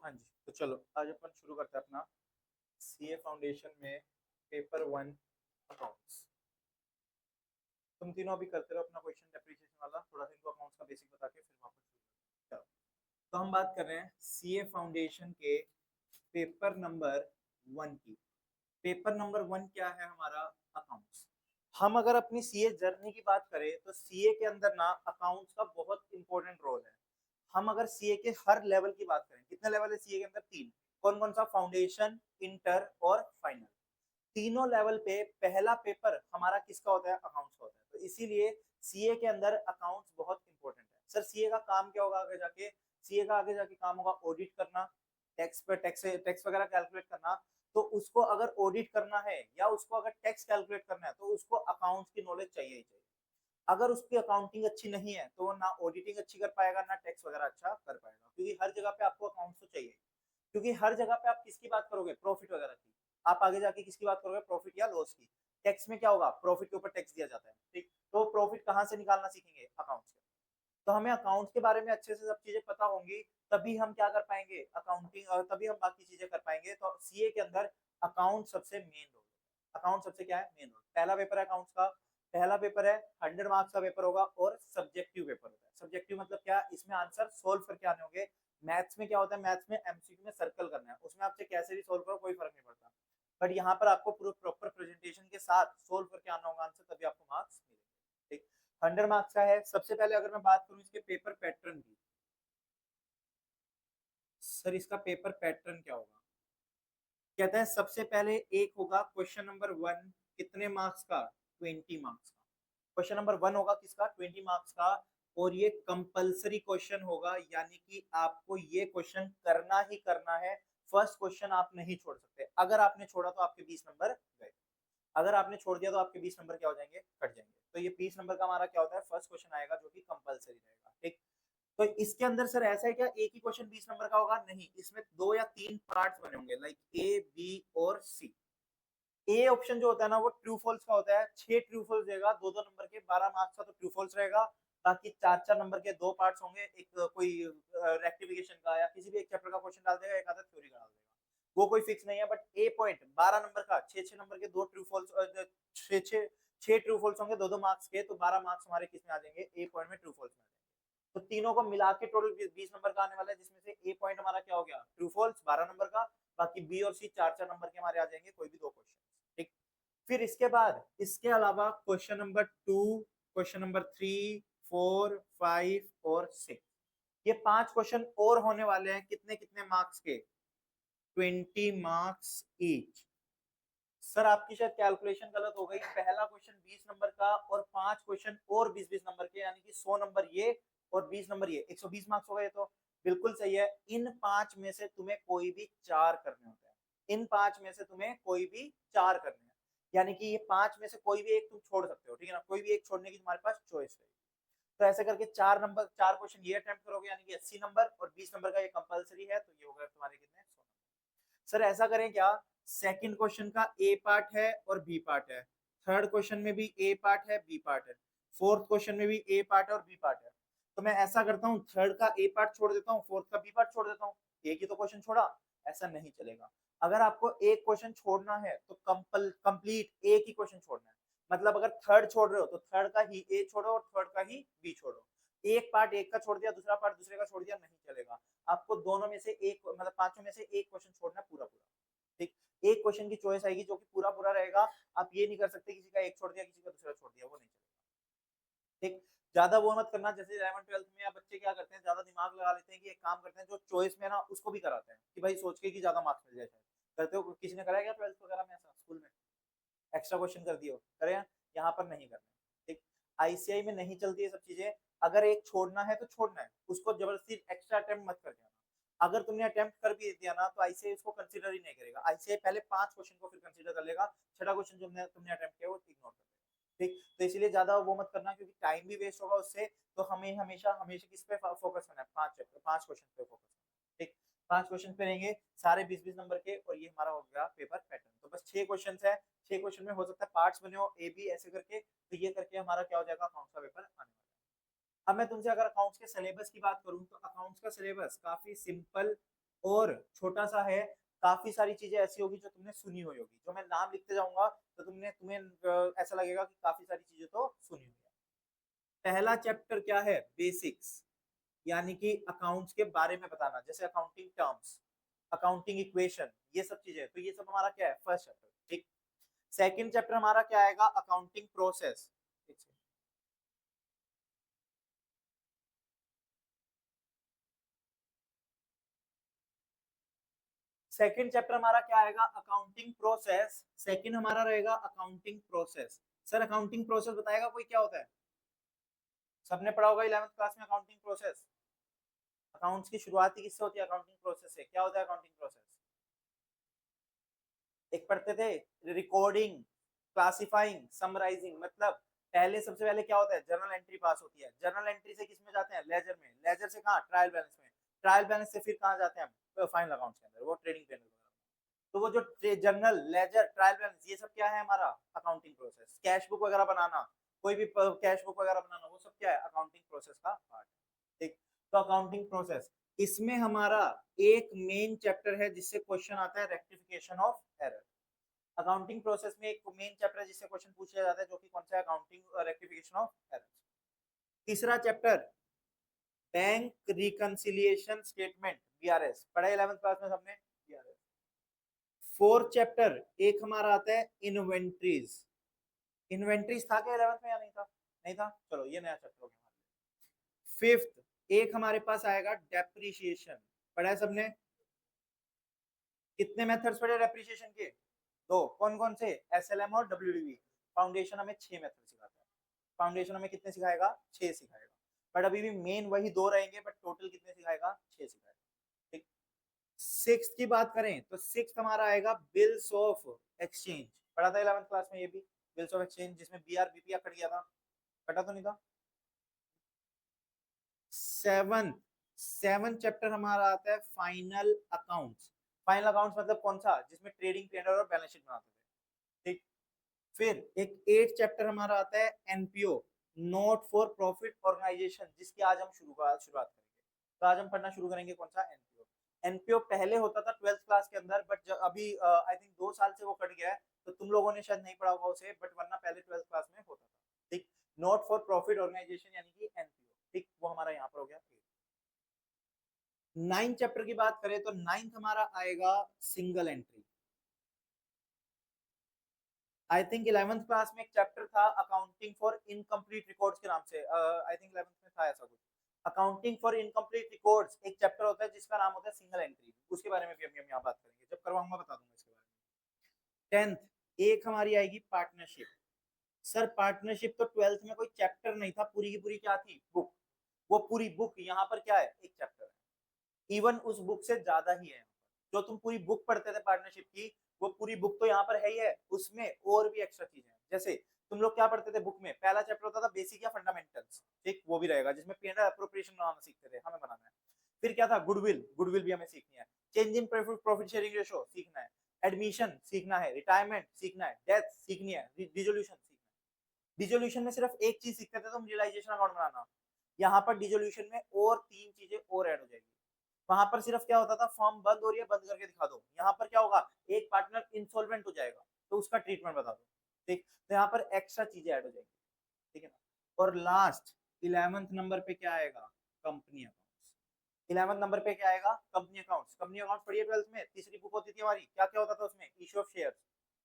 हाँ जी, तो चलो आज अपन शुरू करते हैं अपना सीए फाउंडेशन में पेपर वन अकाउंट्स। तुम तीनों अभी करते रहो अपना क्वेश्चन डेप्रिसिएशन वाला, थोड़ा सा इनको अकाउंट्स का बेसिक बता के फिर वापस शुरू करते हैं। चलो, तो हम बात कर रहे हैं सीए फाउंडेशन के पेपर नंबर वन की। पेपर नंबर वन क्या है हमारा? अकाउंट्स। हम अगर अपनी सीए जर्नी की बात करें तो सीए के अंदर ना अकाउंट्स का बहुत इंपॉर्टेंट रोल है। हम अगर सीए के हर लेवल की बात करें, कितने लेवल है सीए के अंदर? तीन। कौन कौन सा? फाउंडेशन, इंटर और फाइनल। तीनों लेवल पे पहला पेपर हमारा किसका होता है? अकाउंट्स का होता है। तो इसीलिए सीए के अंदर अकाउंट्स बहुत इंपॉर्टेंट है। सर सीए का काम क्या होगा आगे जाके? सीए का आगे जाके काम होगा ऑडिट करना, टैक्स पे टैक्स वगैरह कैलकुलेट करना। तो उसको अगर ऑडिट करना है या उसको अगर टैक्स कैलकुलेट करना है तो उसको अकाउंट्स की नॉलेज चाहिए ही चाहिए। अगर उसकी अकाउंटिंग अच्छी नहीं है तो वो ना ऑडिटिंग अच्छी कर पाएगा ना टैक्स वगैरह अच्छा कर पाएगा, क्योंकि हर जगह पे आपको अकाउंट्स तो चाहिए। क्योंकि हर जगह पे आप किसकी बात करोगे? प्रॉफिट वगैरह की। आप आगे जाके किसकी बात करोगे? प्रॉफिट या लॉस की। टैक्स में क्या होगा? प्रॉफिट के ऊपर टैक्स दिया जाता है, ठीक। तो प्रॉफिट कहाँ से निकालना सीखेंगे? अकाउंट्स से। तो हमें अकाउंट्स के बारे में अच्छे से सब चीजें पता होंगी, तभी हम क्या कर पाएंगे? अकाउंटिंग, और तभी हम बाकी चीजें कर पाएंगे। तो सीए के अंदर अकाउंट सबसे मेन रोल। अकाउंट सबसे क्या है? Main role. पहला पेपर है अकाउंट्स का। पहला पेपर है 100 मार्क्स का पेपर होगा और सब्जेक्टिव पेपर होता है। सब्जेक्टिव मतलब क्या? इसमें आंसर सोल्व करके आने होंगे। मैथ्स में क्या होता है? मैथ्स में एमसीक्यू में सर्कल करना है, उसमें आपसे कैसे भी सोल्व करो कोई फर्क नहीं पड़ता। बट यहाँ पर आपको पूरा प्रॉपर प्रेजेंटेशन के साथ सोल्व करके आना होगा आंसर, तभी आपको मार्क्स मिलेंगे, ठीक। 100 मार्क्स का है। सबसे पहले अगर मैं बात करूं इसके पेपर पैटर्न की, सर इसका पेपर पैटर्न क्या होगा? कहता है सबसे पहले एक होगा क्वेश्चन नंबर वन। कितने मार्क्स का? 20 मार्क्स का। क्वेश्चन नंबर वन होगा किसका? 20 मार्क्स का। और ये कंपलसरी क्वेश्चन होगा, यानी कि आपको ये क्वेश्चन करना ही करना है। फर्स्ट क्वेश्चन आप नहीं छोड़ सकते। अगर आपने छोड़ा तो आपके 20 नंबर गए। अगर आपने छोड़ दिया तो आपके 20 नंबर क्या हो जाएंगे? कट जाएंगे। तो ये 20 नंबर का हमारा क्या होता है? फर्स्ट क्वेश्चन आएगा जो कि कंपलसरी रहेगा, ठीक। तो इसके अंदर सर ऐसा है क्या एक ही क्वेश्चन 20 नंबर का होगा? नहीं, इसमें दो या तीन पार्ट्स बने होंगे, लाइक ए, बी और सी। ए ऑप्शन जो होता है ना वो ट्रू फॉल्स का होता है। 6 ट्रू फॉल्स देगा, दो दो नंबर के। 12 मार्क्स का तो ट्रू फॉल्स रहेगा। बाकी 4 4 नंबर के दो पार्ट्स होंगे, एक कोई रेक्टिफिकेशन का या किसी भी एक चैप्टर का क्वेश्चन डाल देगा, एक आधा थ्योरी का डाल देगा। वो कोई फिक्स नहीं है। बट ए पॉइंट 12 नंबर का, 6 6 नंबर के दो ट्रू फॉल्स, छह छह 6 ट्रू फॉल्स होंगे दो दो मार्क्स के, तो 12 मार्क्स हमारे किस में आ जाएंगे? ए पॉइंट में, ट्रू फॉल्स में आ जाएंगे। तो तीनों को मिला के टोटल 20 नंबर का आने वाला है, जिसमें से ए पॉइंट हमारा क्या हो गया? ट्रू फॉल्स 12 नंबर का। बाकी बी और सी 4 4 नंबर के हमारे आ जाएंगे, कोई भी दो क्वेश्चन, ठीक। फिर इसके बाद इसके अलावा question number two, question number three, four, five और सिक्स, ये 5 क्वेश्चन और होने वाले हैं। कितने कितने मार्क्स के? 20 मार्क्स ईच। सर आपकी शायद कैलकुलेशन गलत हो गई। पहला क्वेश्चन 20 नंबर का और 5 क्वेश्चन और 20 20 नंबर के, यानी कि 100 नंबर ये और 20 नंबर ये, 120 मार्क्स हो गए। तो बिल्कुल सही है। इन 5 में से तुम्हें कोई भी 4 करने होते हैं। इन 5 में से तुम्हें कोई भी 4 करने हैं, यानी कि ये 5 में से कोई भी एक तुम छोड़ सकते हो, ठीक है ना। कोई भी एक छोड़ने की तुम्हारे पास चॉइस है। तो ऐसे करके 4 नंबर, 4 क्वेश्चन ये अटेम्प्ट करोगे, यानी कि 80 नंबर, और 20 नंबर का ये कंपलसरी है, तो ये होगा तुम्हारे कितने? 100 नंबर। सर ऐसा करें क्या? सेकंड क्वेश्चन का ए पार्ट है और बी पार्ट है। थर्ड क्वेश्चन में भी ए पार्ट है, बी पार्ट है। फोर्थ क्वेश्चन में भी ए पार्ट है और बी पार्ट है। तो मैं ऐसा करता हूँ, थर्ड का ए पार्ट छोड़ देता हूँ, फोर्थ का बी पार्ट छोड़ देता हूँ। एक ही तो क्वेश्चन छोड़ा, ऐसा नहीं चलेगा। अगर आपको एक क्वेश्चन छोड़ना है तो कंप्लीट एक ही क्वेश्चन छोड़ना है। मतलब अगर थर्ड छोड़ रहे हो तो थर्ड का ही ए छोड़ो और थर्ड का ही बी छोड़ो। एक पार्ट एक का छोड़ दिया, दूसरा पार्ट दूसरे का छोड़ दिया, नहीं चलेगा। आपको दोनों में से एक, मतलब पांचों में से एक क्वेश्चन छोड़ना पूरा पूरा, ठीक। एक क्वेश्चन की चॉइस आएगी जो कि पूरा पूरा रहेगा। आप ये नहीं कर सकते किसी का एक छोड़ दिया किसी का दूसरा छोड़ दिया, वो नहीं चलेगा, ठीक। ज्यादा वो मत करना। जैसे 11th 12th में या बच्चे क्या करते हैं, ज्यादा दिमाग लगा लेते हैं कि एक काम करते हैं जो चॉइस में ना उसको भी कराते हैं, कि भाई सोच के कि ज्यादा मार्क्स मिल जाए। शायद करते हो, किसी ने कराया क्या 12th वगैरह में ऐसा स्कूल में? एक्स्ट्रा क्वेश्चन कर दियो, करे? यहाँ पर नहीं करना, ठीक। आईसीआई में नहीं चलती ये सब चीजें। अगर एक छोड़ना है तो छोड़ना है, उसको जबरदस्ती एक्स्ट्रा अटेम्प्ट मत करके आना। अगर तुमने अटेम्प्ट कर भी दिया ना तो आईसीआई उसको कंसीडर ही नहीं करेगा। आईसीआई पहले 5 क्वेश्चन को फिर कंसीडर कर लेगा, छठा क्वेश्चन जो तुमने अटेम्प्ट किया वो इग्नोर कर देगा, ठीक। तो इसलिए ज्यादा वो मत करना, क्योंकि टाइम भी वेस्ट होगा उससे। तो हमें हमेशा हमेशा किस पे फोकस करना है? 5 क्वेश्चन पे फोकस करना है, ठीक। 5 क्वेश्चन पे रहेंगे, सारे 20 20 नंबर के, और ये हमारा हो गया पेपर पैटर्न। तो बस 6 क्वेश्चन है। 6 क्वेश्चन में हो सकता है पार्ट्स बने हो ए बी ऐसे करके, तो ये करके हमारा क्या हो जाएगा? अकाउंट्स का पेपर आने वाला है। अब मैं तुमसे अगर अकाउंट्स के सिलेबस की बात करूं तो अकाउंट्स का सिलेबस काफी सिंपल और छोटा सा है, काफी सारी चीजें ऐसी होगी जो तुमने सुनी हुई होगी, जो मैं नाम लिखते जाऊंगा तो तुमने तुम्हें ऐसा लगेगा कि काफी सारी चीजें तो सुनी हुई है। पहला चैप्टर क्या है, बेसिक्स, यानी कि अकाउंट्स के बारे में बताना, जैसे अकाउंटिंग टर्म्स, अकाउंटिंग इक्वेशन, ये सब चीजें, तो ये सब हमारा क्या है, फर्स्ट चैप्टर। ठीक। सेकंड चैप्टर हमारा क्या आएगा, अकाउंटिंग प्रोसेस। सेकंड चैप्टर हमारा क्या आएगा, अकाउंटिंग प्रोसेस। सेकंड हमारा रहेगा accounting process. Sir accounting process बताएगा कोई क्या होता है? सबने पढ़ा होगा 11th क्लास में अकाउंटिंग प्रोसेस। अकाउंट्स की शुरुआत ही किससे होती है, अकाउंटिंग प्रोसेस से। क्या होता है अकाउंटिंग प्रोसेस? एक पढ़ते थे, रिकॉर्डिंग, क्लासिफाइंग, समराइजिंग। मतलब पहले, सबसे पहले क्या होता है, जर्नल एंट्री पास होती है। जर्नल एंट्री से किस में जाते हैं, लेजर में। लेजर से कहाँ, ट्रायल बैलेंस में। ट्रायल बैलेंस से फिर कहाँ जाते हैं हम, फाइनल अकाउंट्स के अंदर, वो ट्रेडिंग पेन। तो वो जो जर्नल, लेजर, ट्रायल बैलेंस, ये सब क्या है हमारा, अकाउंटिंग प्रोसेस। कैश बुक वगैरह बनाना, कोई भी कैश बुक वगैरह बनाना, वो सब क्या है, अकाउंटिंग प्रोसेस का पार्ट। ठीक। तो अकाउंटिंग प्रोसेस, इसमें हमारा एक मेन चैप्टर है जिससे क्वेश्चन आता है, rectification of error. Accounting process में एक मेन चैप्टर है जिससे क्वेश्चन पूछा जाता है, जो कि कौन सा है, अकाउंटिंग रेक्टिफिकेशन ऑफ एरर। तीसरा chapter, bank reconciliation statement, BRS, पढ़ा 11th क्लास में सबने, बीआरएस। फोर्थ चैप्टर एक हमारा आता है, इन्वेंट्रीज। इन्वेंट्रीज था क्या 11th में या नहीं था? नहीं था, चलो ये नया चैप्टर हो गया हमारे। फिफ्थ एक हमारे पास आएगा, डेप्रिसिएशन। पढ़ा है सबने? कितने मेथड्स पढ़े डेप्रिसिएशन के? दो, कौन कौन से, एसएलएम और डब्ल्यूडीवी। फाउंडेशन हमें 6 मेथड सिखाता है। फाउंडेशन हमें कितने सिखाएगा, 6 सिखाएगा। बट अभी भी मेन वही दो रहेंगे, बट टोटल कितने सिखाएगा, 6 सिखाएगा। ठीक। सिक्स की बात करें तो सिक्स हमारा आएगा, बिल्स ऑफ एक्सचेंज। पढ़ा था 11th क्लास में ये भी, बिल्स ऑफ एक्सचेंज, जिसमें बीआरबीपी अकड़ गया था। कटा तो नहीं था? सेवन, सेवन चैप्टर हमारा आता है, फाइनल अकाउंट्स। फाइनल अकाउंट्स मतलब कौन सा, जिसमें ट्रेडिंग पी और बैलेंस शीट बनाते थे। ठीक। फिर एक एट चैप्टर हमारा आता है, NPO, not for profit organisation, जिसकी आज हम शुरुआत करेंगे। तो आज हम पढ़ना शुरू करेंगे कौन सा, एनपीओ। एनपीओ पहले होता था 12th क्लास के अंदर, बट अभी आई थिंक 2 साल से वो कट गया है, तो तुम लोगों ने शायद नहीं पढ़ा होगा उसे, बट वरना पहले 12th क्लास में होता था। ठीक। नोट फॉर प्रॉफिट ऑर्गेनाइजेशन यानी कि एनपीओ। ठीक, वो हमारा यहाँ पर हो गया। नाइन्थ चैप्टर की बात करें तो नाइन्थ हमारा आएगा, single entry. I think 11th class में एक चैप्टर था, अकाउंटिंग फॉर इनकम्प्लीट रिकॉर्ड्स के नाम से, आई थिंक 11th में था ऐसा कुछ। अकाउंटिंग फॉर इनकम्प्लीट रिकॉर्ड्स एक चैप्टर होता है जिसका नाम होता है सिंगल एंट्री। उसके बारे में भी हम यहाँ बात करेंगे, जब करवाऊंगा बता दूंगा इसके बारे में। 10th एक हमारी आएगी, पार्टनरशिप। सर पार्टनरशिप तो 12th में कोई चैप्टर नहीं था, पूरी की पूरी क्या थी, बुक। वो पूरी बुक यहाँ पर क्या है, एक चैप्टर है। इवन उस बुक से ज्यादा ही है। जो तुम पूरी बुक पढ़ते थे पार्टनरशिप की, वो पूरी बुक तो यहाँ पर है ही है, उसमें और भी एक्स्ट्रा चीजें हैं। जैसे तुम लोग क्या पढ़ते थे बुक में, पहला चैप्टर होता था बेसिक या फंडामेंटल्स। ठीक, वो भी रहेगा, जिसमें पी एंड एल अप्रोप्रिएशन बनाना सीखते थे, हमें बनाना है। फिर क्या था, गुडविल, गुडविल भी हमें सीखनी है। Change in profit sharing ratio सीखना है। एडमिशन सीखना है, रिटायरमेंट सीखना है, डेथ सीखनी है, डिजोल्यूशन सीखना है। डिजोल्यूशन में सिर्फ एक चीज सीखते थे तुम, रियलाइजेशन अकाउंट बनाना। यहाँ पर डिजोल्यूशन में और 3 चीजें और ऐड हो जाएगी। वहां पर सिर्फ क्या होता था, फॉर्म बंद हो रही है, बंद करके दिखा दो। यहाँ पर क्या होगा, एक पार्टनर इंसॉल्वेंट हो जाएगा, तो उसका ट्रीटमेंट बता दो। ठीक, तो यहाँ पर एक्स्ट्रा चीजें ऐड हो जाएंगी। ठीक है ना। और लास्ट 11th नंबर पे क्या आएगा, कंपनी अकाउंट्स। 11th नंबर पे क्या आएगा, कंपनी अकाउंट्स। कंपनी अकाउंट्स पढ़िए 12th में, तीसरी बुक होती थी हमारी। क्या क्या होता था उसमें, इश्यू ऑफ शेयर्स।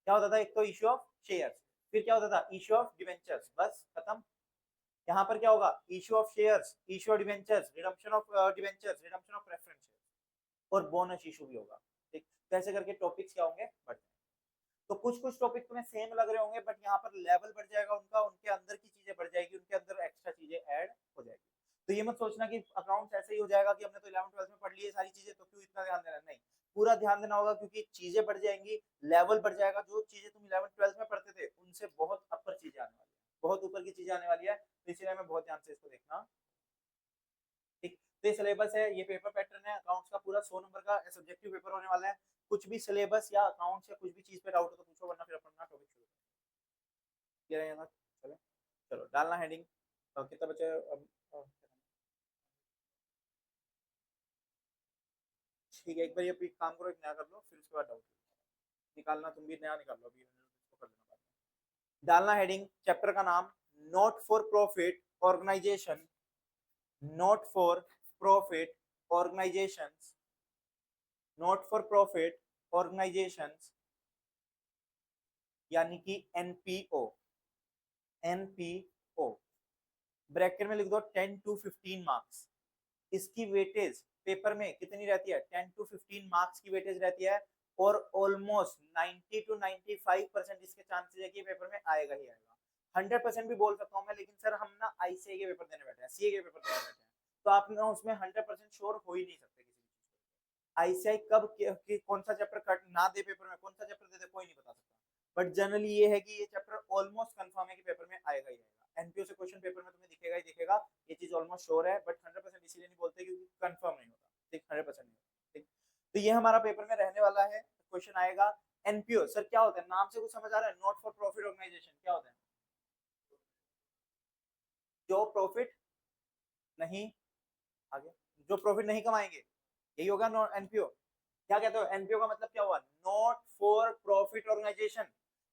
क्या होता था, एक तो इश्यू ऑफ शेयर्स, फिर क्या होता था, इश्यू ऑफ डिवेंचर्स, बस खत्म। यहाँ पर क्या होगा, issue of shares, issue of debentures, redemption of debentures, redemption of preference और बोनस इशू भी होगा। ठीक, तो ऐसे करके टॉपिक्स क्या होंगे, बढ़ जाएंगे। तो कुछ कुछ टॉपिक तुम्हें सेम लग रहे होंगे, बट यहाँ पर लेवल बढ़ जाएगा उनका, उनके अंदर की चीजें बढ़ जाएगी, उनके अंदर एक्स्ट्रा चीजें ऐड हो जाएगी। तो ये मत सोचना कि अकाउंट्स ऐसे ही हो जाएगा कि हमने तो 11th 12th में पढ़ लिए सारी चीजें, तो क्यों इतना ध्यान देना, नहीं। पूरा ध्यान देना होगा, क्योंकि चीजें बढ़ जाएंगी, लेवल बढ़ जाएगा। जो चीजें तुम 11th 12th में पढ़ते थे, उनसे बहुत अपर चीजें आने वाली है, बहुत ऊपर की चीजें आने वाली है। तो इसलिए हमें बहुत ध्यान से इसको देखना। ठीक, तो ये सिलेबस है, ये पेपर पैटर्न है अकाउंट्स का पूरा। 100 नंबर का सब्जेक्टिव पेपर होने वाला है। कुछ भी सिलेबस या अकाउंट्स या कुछ भी चीज पे डाउट हो तो पूछो, वरना फिर अपना टॉपिक शुरू किया रहेगा। चलो, चलो डालना हेडिंग। कितना बचे अब? ठीक है, एक बार ये काम करो, एक नया कर लो, फिर उसके बाद डाउट निकालना, तुम भी नया निकाल लो, अभी इसको कर लेना। डालना हेडिंग चैप्टर का नाम, not for profit organisation, not for profit organisations, not for profit organisations, यानी कि एनपीओ, एनपीओ ब्रैकेट में लिख दो 10 to 15 मार्क्स। इसकी वेटेज पेपर में कितनी रहती है? 10 to 15 मार्क्स की वेटेज रहती है, और ऑलमोस्ट 90 to 95% इसके चांसेस है कि पेपर में आएगा ही आएगा। 100% भी बोल सकता हूँ मैं, लेकिन सर हम ना आईसीए के पेपर देने बैठे हैं, सीए के पेपर देने बैठे हैं, तो आप ना उसमें 100% श्योर हो ही नहीं सकते किसी चीज को। आईसीआई कब कौन सा चैप्टर कट ना दे पेपर में, कौन सा चैप्टर दे दे, कोई नहीं बता सकता। बट जनरली ये है कि ये चैप्टर ऑलमोस्ट कंफर्म है कि पेपर में आएगा ही आएगा। एनपीओ से क्वेश्चन पेपर में तुम्हें दिखेगा ही दिखेगा, ये चीज ऑलमोस्ट श्योर है, बट 100% इसीलिए नहीं बोलते क्योंकि कंफर्म नहीं होता, ठीक, 100% नहीं होता, ठीक। तो ये हमारा पेपर में रहने वाला है, क्वेश्चन आएगा एनपीओ। सर क्या होता है, नाम से कुछ समझ आ रहा है? नॉट फॉर प्रॉफिट ऑर्गेनाइजेशन क्या होता है? जो प्रॉफिट नहीं, आगे, जो प्रॉफिट नहीं कमाएंगे, यही होगा एनपीओ। क्या कहते हो, एनपीओ का मतलब क्या हुआ? Not for profit organisation.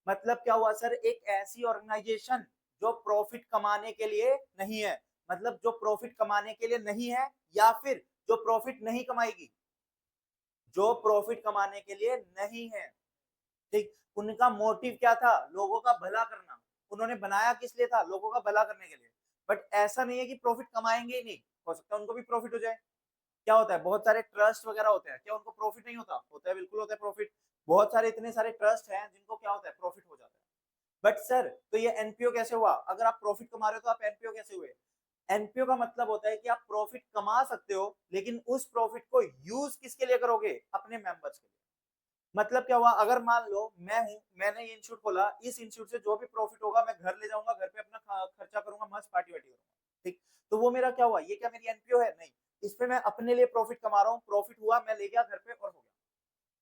मतलब क्या हुआ सर? एक ऐसी ऑर्गेनाइजेशन जो प्रॉफिट कमाने के लिए नहीं है, मतलब जो प्रॉफिट कमाने के लिए नहीं है, या फिर जो प्रॉफिट नहीं कमाएगी, जो प्रॉफिट कमाने के लिए नहीं है, ठीक। उनका मोटिव क्या था? लोगों का भला करना। उन्होंने बनाया किस लिए था? लोगों का भला करने के लिए। बट ऐसा नहीं है कि प्रॉफिट कमाएंगे ही नहीं, हो सकता है उनको भी प्रॉफिट हो जाए। क्या होता है, बहुत सारे ट्रस्ट वगैरह होते हैं, क्या उनको प्रॉफिट नहीं होता? होता है, बिल्कुल होता है प्रॉफिट। बहुत सारे इतने सारे ट्रस्ट हैं जिनको क्या होता है, प्रॉफिट हो जाता है। बट सर तो ये एनपीओ कैसे हुआ? अगर आप प्रॉफिट कमा रहे हो तो आप एनपीओ कैसे हुए? एनपीओ का मतलब होता है कि आप प्रॉफिट कमा सकते हो, लेकिन उस प्रॉफिट को यूज किसके लिए करोगे? अपने मेंबर्स के लिए। मतलब क्या हुआ, अगर मान लो मैं हूं, मैंने ये इंस्टीट्यूट खोला, इस इंस्टीट्यूट से जो भी प्रॉफिट होगा मैं घर ले जाऊंगा, घर पे अपना खर्चा करूंगा, मस्त पार्टी वार्टी करूंगा, ठीक। तो वो मेरा क्या हुआ? ये क्या मेरी एनपीओ है? नहीं। इस पे मैं अपने लिए प्रॉफिट कमा रहा हूँ, प्रॉफिट हुआ, मैं ले गया घर पे और हो गया।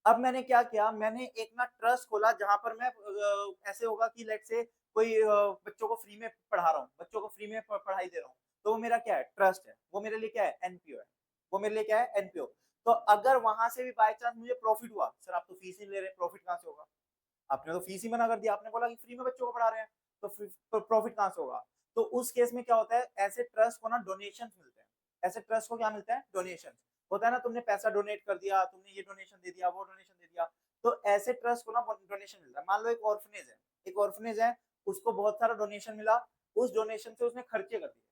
अब मैंने क्या किया, मैंने एक ना ट्रस्ट खोला जहां पर मैं ऐसे होगा कि लेट से कोई बच्चों को फ्री में पढ़ा रहा हूँ, बच्चों को फ्री में पढ़ाई दे रहा हूँ, तो वो मेरा क्या है? ट्रस्ट है। वो मेरे लिए क्या है? एनपीओ है। वो मेरे लिए क्या है? एनपीओ। तो अगर वहां से भी बाय चांस मुझे प्रॉफिट हुआ, सर आप तो फीस ही ले रहे, प्रॉफिट कहां से होगा? आपने तो फीस ही मना कर दिया, आपने बोला कि फ्री में बच्चों को पढ़ा रहे हैं, तो प्रॉफिट कहां से होगा? तो उस केस में क्या होता है, ऐसे ट्रस्ट को ना डोनेशन मिलते हैं। ऐसे ट्रस्ट को क्या मिलता है? डोनेशन। होता है ना, तुमने पैसा डोनेट कर दिया, तुमने ये डोनेशन दे दिया, वो डोनेशन दे दिया, तो ऐसे ट्रस्ट को ना डोनेशन मिलता है। मान लो एक ऑर्फनेज है, एक ऑर्फनेज है, उसको बहुत सारा डोनेशन मिला, उस डोनेशन से उसने खर्चे कर दिए,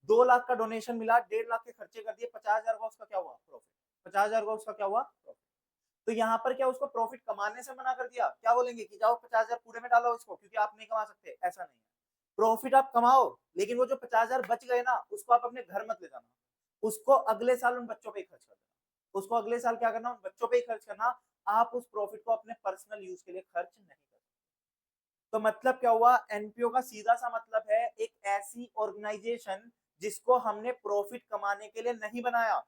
2 लाख का डोनेशन मिला, 1.5 लाख के खर्चे कर दिए, 50,000 का उसका क्या हुआ? प्रॉफिट। 50,000 का उसका क्या हुआ? प्रॉफिट। तो यहाँ पर क्या उसको प्रॉफिट कमाने से मना कर दिया? क्या बोलेंगे कि जाओ 50,000 कूड़े में डालो इसको, क्योंकि आप नहीं कमा सकते? ऐसा नहीं है। प्रॉफिट आप कमाओ, लेकिन वो जो 50,000 बच गए ना, उसको आप अपने घर मत ले जाना, उसको अगले साल उन बच्चों पे ही खर्च कर देना। उसको अगले साल क्या करना? उन बच्चों पे ही खर्च करना। आप उस प्रॉफिट को अपने पर्सनल यूज के लिए खर्च नहीं कर। तो मतलब क्या हुआ, एनपीओ का सीधा सा मतलब है एक ऐसी ऑर्गेनाइजेशन जिसको हमने प्रॉफिट कमाने के लिए नहीं बनाया,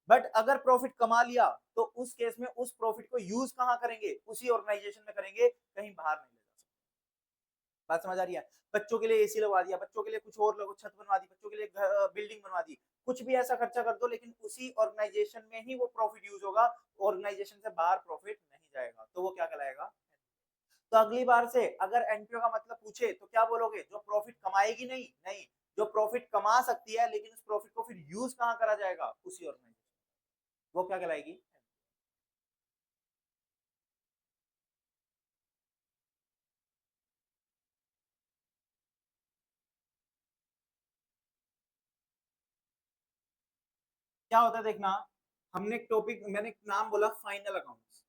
बट अगर प्रॉफिट कमा लिया तो उस केस में उस प्रॉफिट को यूज कहां करेंगे? उसी ऑर्गेनाइजेशन में करेंगे, कहीं बाहर नहीं ले जा सकते। बात समझ आ रही है? बच्चों के लिए एसी लगवा दिया, बच्चों के लिए कुछ और लोग छत बनवा दी, बच्चों के लिए बिल्डिंग बनवा दी, कुछ भी ऐसा खर्चा कर दो, लेकिन उसी ऑर्गेनाइजेशन में ही वो प्रॉफिट यूज होगा, ऑर्गेनाइजेशन से बाहर प्रॉफिट नहीं जाएगा, तो वो क्या कहलाएगा? तो अगली बार से अगर एनपीओ का मतलब पूछे तो क्या बोलोगे? जो प्रॉफिट कमाएगी नहीं, नहीं, जो प्रॉफिट कमा सकती है, लेकिन उस प्रॉफिट को फिर यूज कहां करा जाएगा? उसी ऑर्गेनाइजेशन, वो क्या कहलाएगी? क्या होता है देखना, हमने एक टॉपिक, मैंने एक नाम बोला फाइनल अकाउंट्स।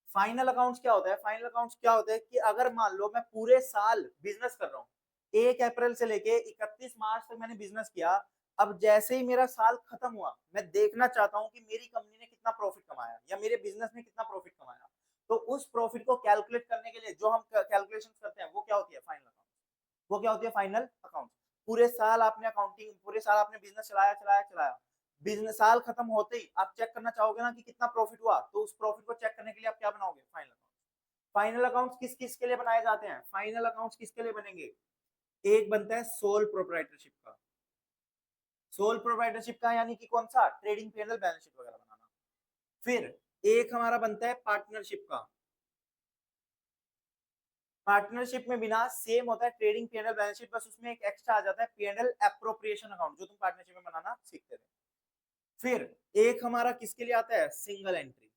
फाइनल अकाउंट्स क्या होता है? फाइनल अकाउंट्स क्या होता है कि अगर मान लो मैं पूरे साल बिजनेस कर रहा हूँ, 1 अप्रैल से लेके 31 मार्च तक मैंने बिजनेस किया, अब जैसे ही मेरा साल खत्म हुआ, मैं देखना चाहता हूँ कि मेरी कंपनी ने कितना प्रॉफिट कमाया या मेरे बिजनेस में कितना प्रॉफिट कमाया। तो उस प्रॉफिट को कैलकुलेट करने के लिए जो हम कैलकुलेशन करते हैं, वो क्या होती है? Final account. वो क्या होती है? Final account. पूरे साल आपने अकाउंटिंग, पूरे साल आपने बिजनेस चलाया चलाया चलाया, बिजनेस साल खत्म होते ही आप चेक करना चाहोगे ना कि कितना प्रॉफिट हुआ, तो उस प्रॉफिट को चेक करने के लिए आप क्या बनाओगे? Final account. फाइनल अकाउंट्स किस किस के लिए बनाए जाते हैं? फाइनल अकाउंट्स किसके लिए बनेंगे? एक बनता है सोल प्रोप्राइटरशिप का। सोल प्रोप्राइटरशिप का यानी कि कौन सा? ट्रेडिंग पैनल बैलेंस शीट वगैरह बनाना। फिर एक हमारा बनता है पार्टनरशिप का। पार्टनरशिप में बिना सेम होता है ट्रेडिंग पीएनएल बैलेंस शीट, बस उसमें एक एक्स्ट्रा आ जाता है पीएनएल एप्रोप्रिएशन अकाउंट, जो तुम पार्टनरशिप में बनाना सीखते थे। फिर एक हमारा किसके लिए आता है, सिंगल एंट्री।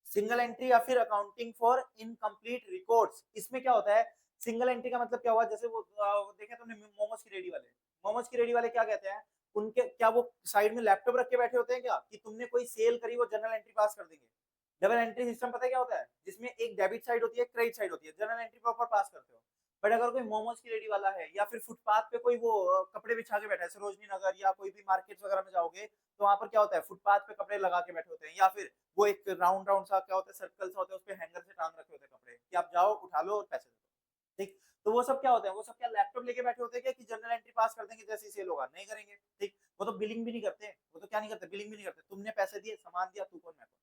सिंगल एंट्री या फिर अकाउंटिंग फॉर इनकम्प्लीट रिकॉर्ड्स। इसमें क्या होता है, सिंगल एंट्री का मतलब क्या हुआ, जैसे वो देखे तुमने मोमोज की रेडी वाले, मोमोज की रेडी वाले क्या कहते हैं, उनके क्या वो साइड में लैपटॉप रख के बैठे होते हैं क्या, कि तुमने कोई सेल करी वो जनरल एंट्री पास कर देंगे। डबल एंट्री सिस्टम पता है क्या होता है, जिसमें एक डेबिट साइड होती है, क्रेडिट साइड होती है, जनरल एंट्री प्रॉपर पास करते हो। बट अगर कोई मोमोज की रेडी वाला है या फिर फुटपाथ पे कोई वो कपड़े बिछा के बैठा है, सरोजनी नगर या कोई भी मार्केट वगैरह में जाओगे तो वहां पर क्या होता है, फुटपाथ पे कपड़े लगा के बैठे होते हैं, या फिर वो एक राउंड राउंड सा क्या होता है, सर्कल सा होता है, उस पे हैंगर से टांग रखे होते हैं कपड़े, कि आप जाओ उठा लो और पैसे दो। ठीक, तो वो सब क्या होते हैं, वो सब क्या लैपटॉप लेके बैठे होते हैं क्या, कि जनरल एंट्री पास कर देंगे जैसे ही सेल होगा, नहीं करेंगे। ठीक, वो तो बिलिंग भी नहीं करते, वो तो क्या नहीं करते, बिलिंग भी नहीं करते, तुमने पैसे दिए, सामान दिया, तू कौन मैं कौन।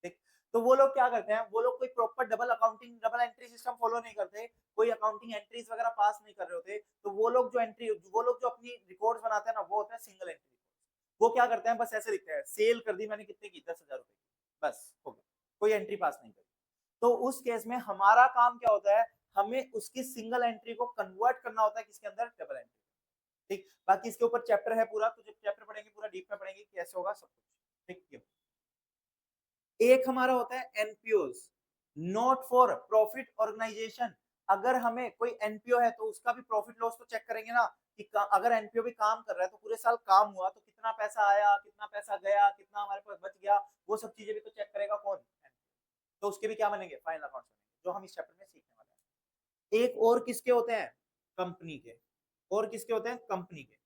ठीक, तो वो लोग क्या करते हैं, वो लोग कोई proper double accounting double entry system follow नहीं करते, कोई अकाउंटिंग एंट्रीज वगैरह पास नहीं कर रहे होते, तो वो लोग जो एंट्री, वो लोग जो अपनी रिकॉर्ड्स बनाते हैं ना, वो होता है सिंगल एंट्री। वो क्या करते हैं, बस ऐसे लिखते हैं, सेल कर दी मैंने कितने की, 10,000 रुपए की, बस हो गया, कोई एंट्री पास नहीं करी। तो उस केस में हमारा काम क्या होता है, हमें उसकी सिंगल एंट्री को कन्वर्ट करना होता है किसके अंदर, डबल एंट्री। ठीक, बाकी इसके ऊपर चैप्टर है पूरा, तो जब चैप्टर पढ़ेंगे पूरा डीप में पढ़ेंगे कैसे होगा सब कुछ। ठीक, एक हमारा होता है एनपीओज, नॉट फॉर प्रॉफिट ऑर्गेनाइजेशन। अगर हमें कोई एनपीओ है तो उसका भी प्रॉफिट लॉस तो चेक करेंगे ना, कि अगर एनपीओ भी काम कर रहा है तो पूरे साल काम हुआ तो कितना पैसा आया, कितना पैसा गया, कितना हमारे पास बच गया, वो सब चीजें भी तो चेक करेगा कौन, तो उसके भी क्या बनेंगे, फाइनल अकाउंट्स बनेंगे, जो हम इस चैप्टर में सीखने वाले हैं। एक और किसके होते हैं, कंपनी के, और किसके होते हैं, कंपनी के।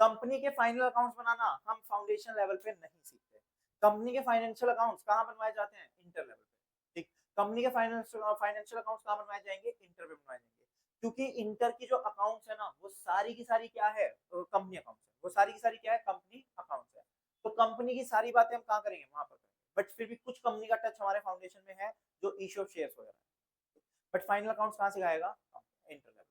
कंपनी के फाइनल अकाउंट्स बनाना हम फाउंडेशन लेवल पे नहीं सीखते। कंपनी के फाइनेंशियल अकाउंट्स कहाँ बनवाए जाते हैं, इंटर लेवल पे। ठीक, कंपनी के फाइनेंशियल अकाउंट्स कहाँ बनवाए जाएंगे, इंटर पे बनवाए जाएंगे, क्योंकि इंटर की जो अकाउंट्स है ना, वो सारी की सारी क्या है, कंपनी अकाउंट्स है, वो सारी की सारी क्या है, कंपनी अकाउंट्स है। तो कंपनी की सारी बातें हम कहाँ करेंगे, वहां पर करेंगे, बट फिर भी कुछ कंपनी का टच हमारे फाउंडेशन में है, जो इश्यू ऑफ शेयर्स वगैरह, बट फाइनल अकाउंट्स कहाँ से आएगा, इंटर लेवल।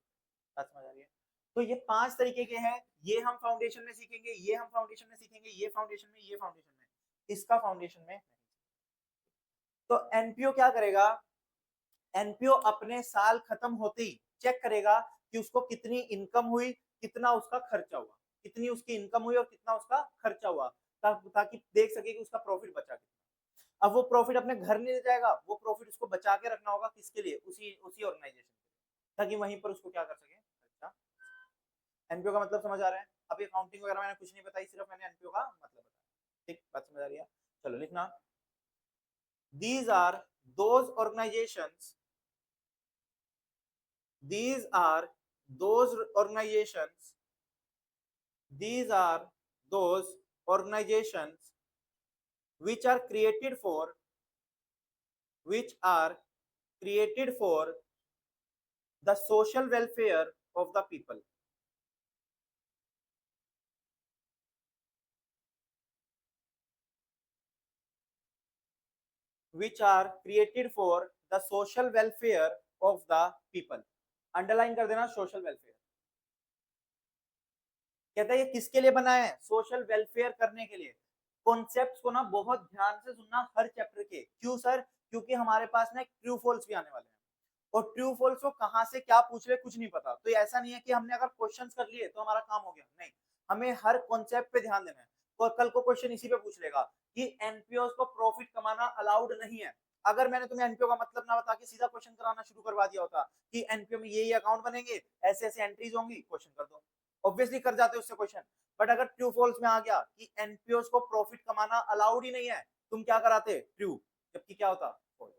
बात समझ आ रही है। तो ये 5 तरीके के हैं, ये हम फाउंडेशन में सीखेंगे, ये हम फाउंडेशन में सीखेंगे, ये फाउंडेशन में, ये फाउंडेशन में, इसका फाउंडेशन में। तो एनपीओ क्या करेगा, एनपीओ अपने साल खत्म होते ही चेक करेगा कि उसको कितनी इनकम हुई, कितना उसका खर्चा हुआ, कितनी उसकी इनकम हुई और कितना उसका खर्चा हुआ, ताकि देख सके कि उसका प्रॉफिट बचा कितना। अब वो प्रॉफिट अपने घर नहीं ले जाएगा, वो प्रॉफिट उसको बचा के रखना होगा, किसके लिए, उसी उसी ऑर्गेनाइजेशन के लिए, ताकि वहीं पर उसको क्या कर सके, खर्चा। एनपीओ का मतलब समझ आ रहा है, अभी अकाउंटिंग वगैरह मैंने कुछ नहीं बताई, सिर्फ मैंने एनपीओ का मतलब बताया। ठीक, बात समझ आ रही है। चलो लिखना, these are those organizations, these are those organizations, these are those organizations which are created for, which are created for the social welfare of the people, which are created for the social welfare of the people। Underline कर देना social welfare. कहता है ये किसके लिए बना है, social welfare करने के लिए। कॉन्सेप्ट्स को ना बहुत ध्यान से सुनना हर चैप्टर के, क्यों सर, क्योंकि हमारे पास ना ट्रू फॉल्स भी आने वाले हैं, और ट्रू फॉल्स को कहां से क्या पूछ ले कुछ नहीं पता, तो ऐसा नहीं है कि हमने अगर क्वेश्चंस कर लिए तो हमारा काम हो गया, नहीं, हमें हर कॉन्सेप्ट पे ध्यान देना है। और कल को क्वेश्चन इसी पे पूछ लेगा कि एनपीओ को प्रॉफिट कमाना अलाउड नहीं है। अगर मैंने तुम्हें एनपीओ का मतलब ना बता के सीधा क्वेश्चन कराना शुरू करवा दिया होता कि एनपीओ में ये अकाउंट बनेंगे, ऐसे ऐसे एंट्रीज होंगी, क्वेश्चन कर दो, ऑब्वियसली कर जाते उससे क्वेश्चन। बट अगर ट्रू फॉल्स में आ गया कि एनपीओ को प्रॉफिट कमाना अलाउड ही नहीं है, तुम क्या कराते, ट्रू, जबकि क्या होता, फॉल्स।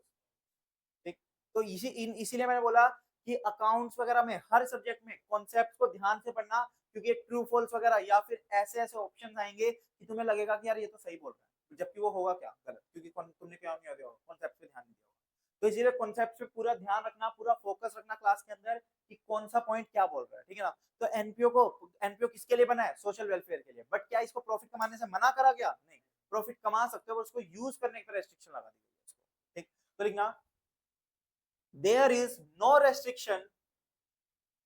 ठीक, तो इसीलिए मैंने बोला कि अकाउंट्स वगैरह में हर सब्जेक्ट में कॉन्सेप्ट को ध्यान से पढ़ना, क्योंकि ट्रू फॉल्स वगैरह या फिर ऐसे ऐसे ऑप्शंस आएंगे कि तुम्हें लगेगा कि यार ये तो सही बोल रहा है, जबकि वो होगा क्या, गलत, क्योंकि तुमने क्या नहीं दिया, कॉन्सेप्ट पे ध्यान नहीं दिया होगा। तो इसीलिए कॉन्सेप्ट पे पूरा ध्यान रखना, पूरा फोकस रखना क्लास के अंदर कि कौन सा पॉइंट क्या बोल रहा है, ठीक है ना। तो एनपीओ किसके लिए बना है, सोशल वेलफेयर के लिए, बट क्या इसको प्रॉफिट कमाने से मना करा गया, नहीं, प्रॉफिट कमा सकते हो, उसको यूज करने पर रेस्ट्रिक्शन लगा दी गई। ठीक, तो लिखना, there is no restriction,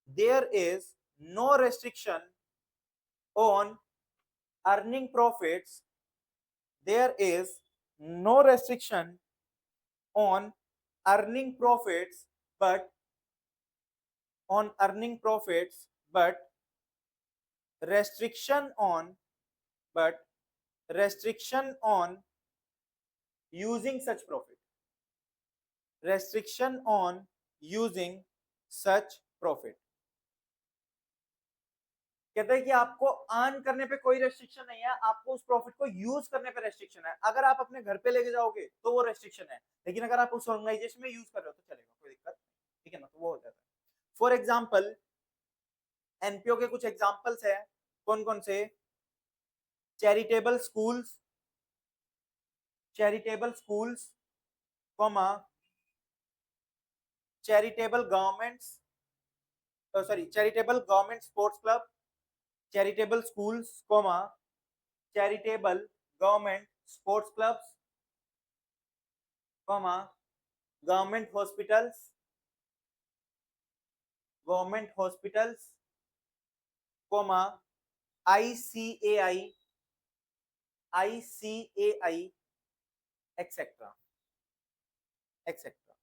there is no restriction on earning profits there is no restriction on earning profits, but on earning profits, but restriction on but restriction on using such profit, restriction on using such profit। कहते हैं कि आपको earn करने पे कोई restriction नहीं है, आपको उस प्रॉफिट को यूज करने पे रेस्ट्रिक्शन है। अगर आप अपने घर पे लेके जाओगे तो वो रेस्ट्रिक्शन है, लेकिन अगर आप उस ऑर्गेनाइजेशन में यूज कर रहे हो तो चलेगा, कोई दिक्कत नहीं, ठीक है ना। तो वो हो जाता है। फॉर एग्जाम्पल एनपीओ के कुछ एग्जाम्पल्स है, कौन कौन से? Charitable schools, charitable schools, comma charitable governments, sorry charitable government sports club, charitable schools, comma charitable government sports clubs, comma government hospitals, government hospitals, comma ICAI, ICAI etcetera etcetera.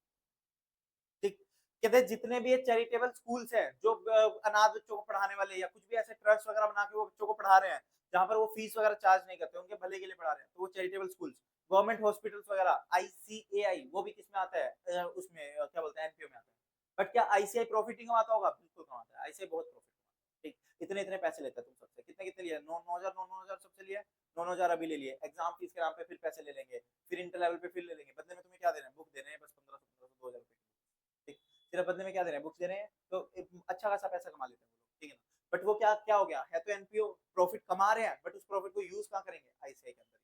ठीक, कहते हैं जितने भी ये चैरिटेबल स्कूल्स हैं जो अनाथ बच्चों को पढ़ाने वाले या कुछ भी ऐसे ट्रस्ट वगैरह बना के वो बच्चों को पढ़ा रहे हैं, जहां पर वो फीस वगैरह चार्ज नहीं करते, उनके भले के लिए पढ़ा रहे हैं, तो वो चैरिटेबल स्कूल्स। गवर्नमेंट हॉस्पिटल्स वगैरह ICAI, वो भी किसमें आता है? उसमें क्या बोलते हैं, एनपीओ में आता है। बट क्या ICAI प्रॉफिट नहीं कमाता होगा? बिल्कुल कमाता है, ICAI बहुत प्रॉफिट कमाता है। ठीक, इतने इतने पैसे लेता है तुम सबसे, कितने कितने लिए? 9,000 सबसे लिए, 9,000 अभी ले लिए, एग्जाम फीस के नाम पे फिर पैसे ले लेंगे, फिर इंटर लेवल पे फिर ले लेंगे, बदले में तुम्हें क्या दे रहे हैं? बुक दे रहे हैं, बस 1500 2,000 रुपए। ठीक, सिर्फ बदले में क्या दे रहे हैं? बुक्स दे रहे हैं, तो अच्छा खासा पैसा कमा लेते हैं वो लोग, ठीक है ना। बट वो क्या क्या हो गया है, तो एनपीओ प्रॉफिट कमा रहे हैं, बट उस प्रॉफिट को यूज कहाँ करेंगे? आईसीआई के अंदर।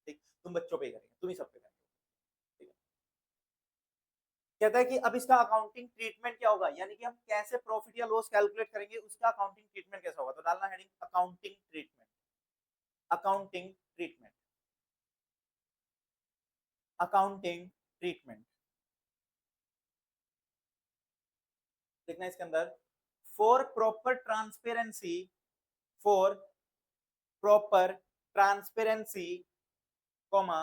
ठीक, तुम बच्चों पे ही करेंगे, तुम ही सब पे करेंगे, ठीक है। कहता है कि अब इसका अकाउंटिंग ट्रीटमेंट क्या होगा, यानी कि हम कैसे प्रॉफिट या लॉस कैलकुलेट करेंगे, उसका अकाउंटिंग ट्रीटमेंट कैसा होगा। तो डालना heading accounting treatment, accounting treatment, accounting treatment. देखना इसके अंदर, for proper transparency, for proper transparency, comma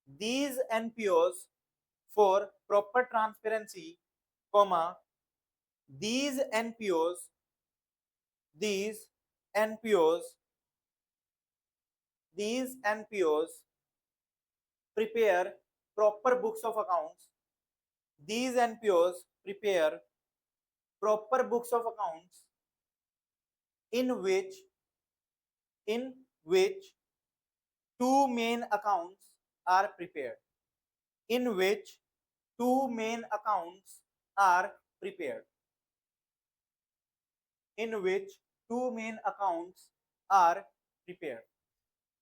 these NPOs, for proper transparency, comma these NPOs, these NPOs, these NPOs prepare proper books of accounts, these NPOs prepare proper books of accounts in which two main accounts are prepared, in which two main accounts are prepared, in which two main accounts are prepared।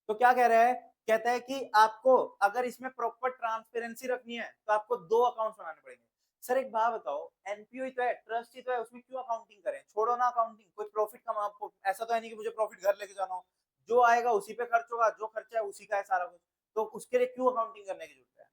तो क्या कह रहा है? कहता है कि आपको अगर इसमें प्रॉपर ट्रांसपेरेंसी रखनी है तो आपको दो अकाउंट्स बनाने पड़ेंगे। सर एक बात बताओ, एनपीओ ही तो है, ट्रस्ट ही तो है, उसमें क्यों अकाउंटिंग करें? छोड़ो ना अकाउंटिंग, कोई प्रॉफिट कमा, आपको ऐसा तो है नहीं कि मुझे प्रॉफिट घर लेके जाना हो, जो आएगा उसी पे खर्च होगा, जो खर्चा है उसी का है सारा कुछ, तो उसके लिए क्यों अकाउंटिंग करने की जरूरत है?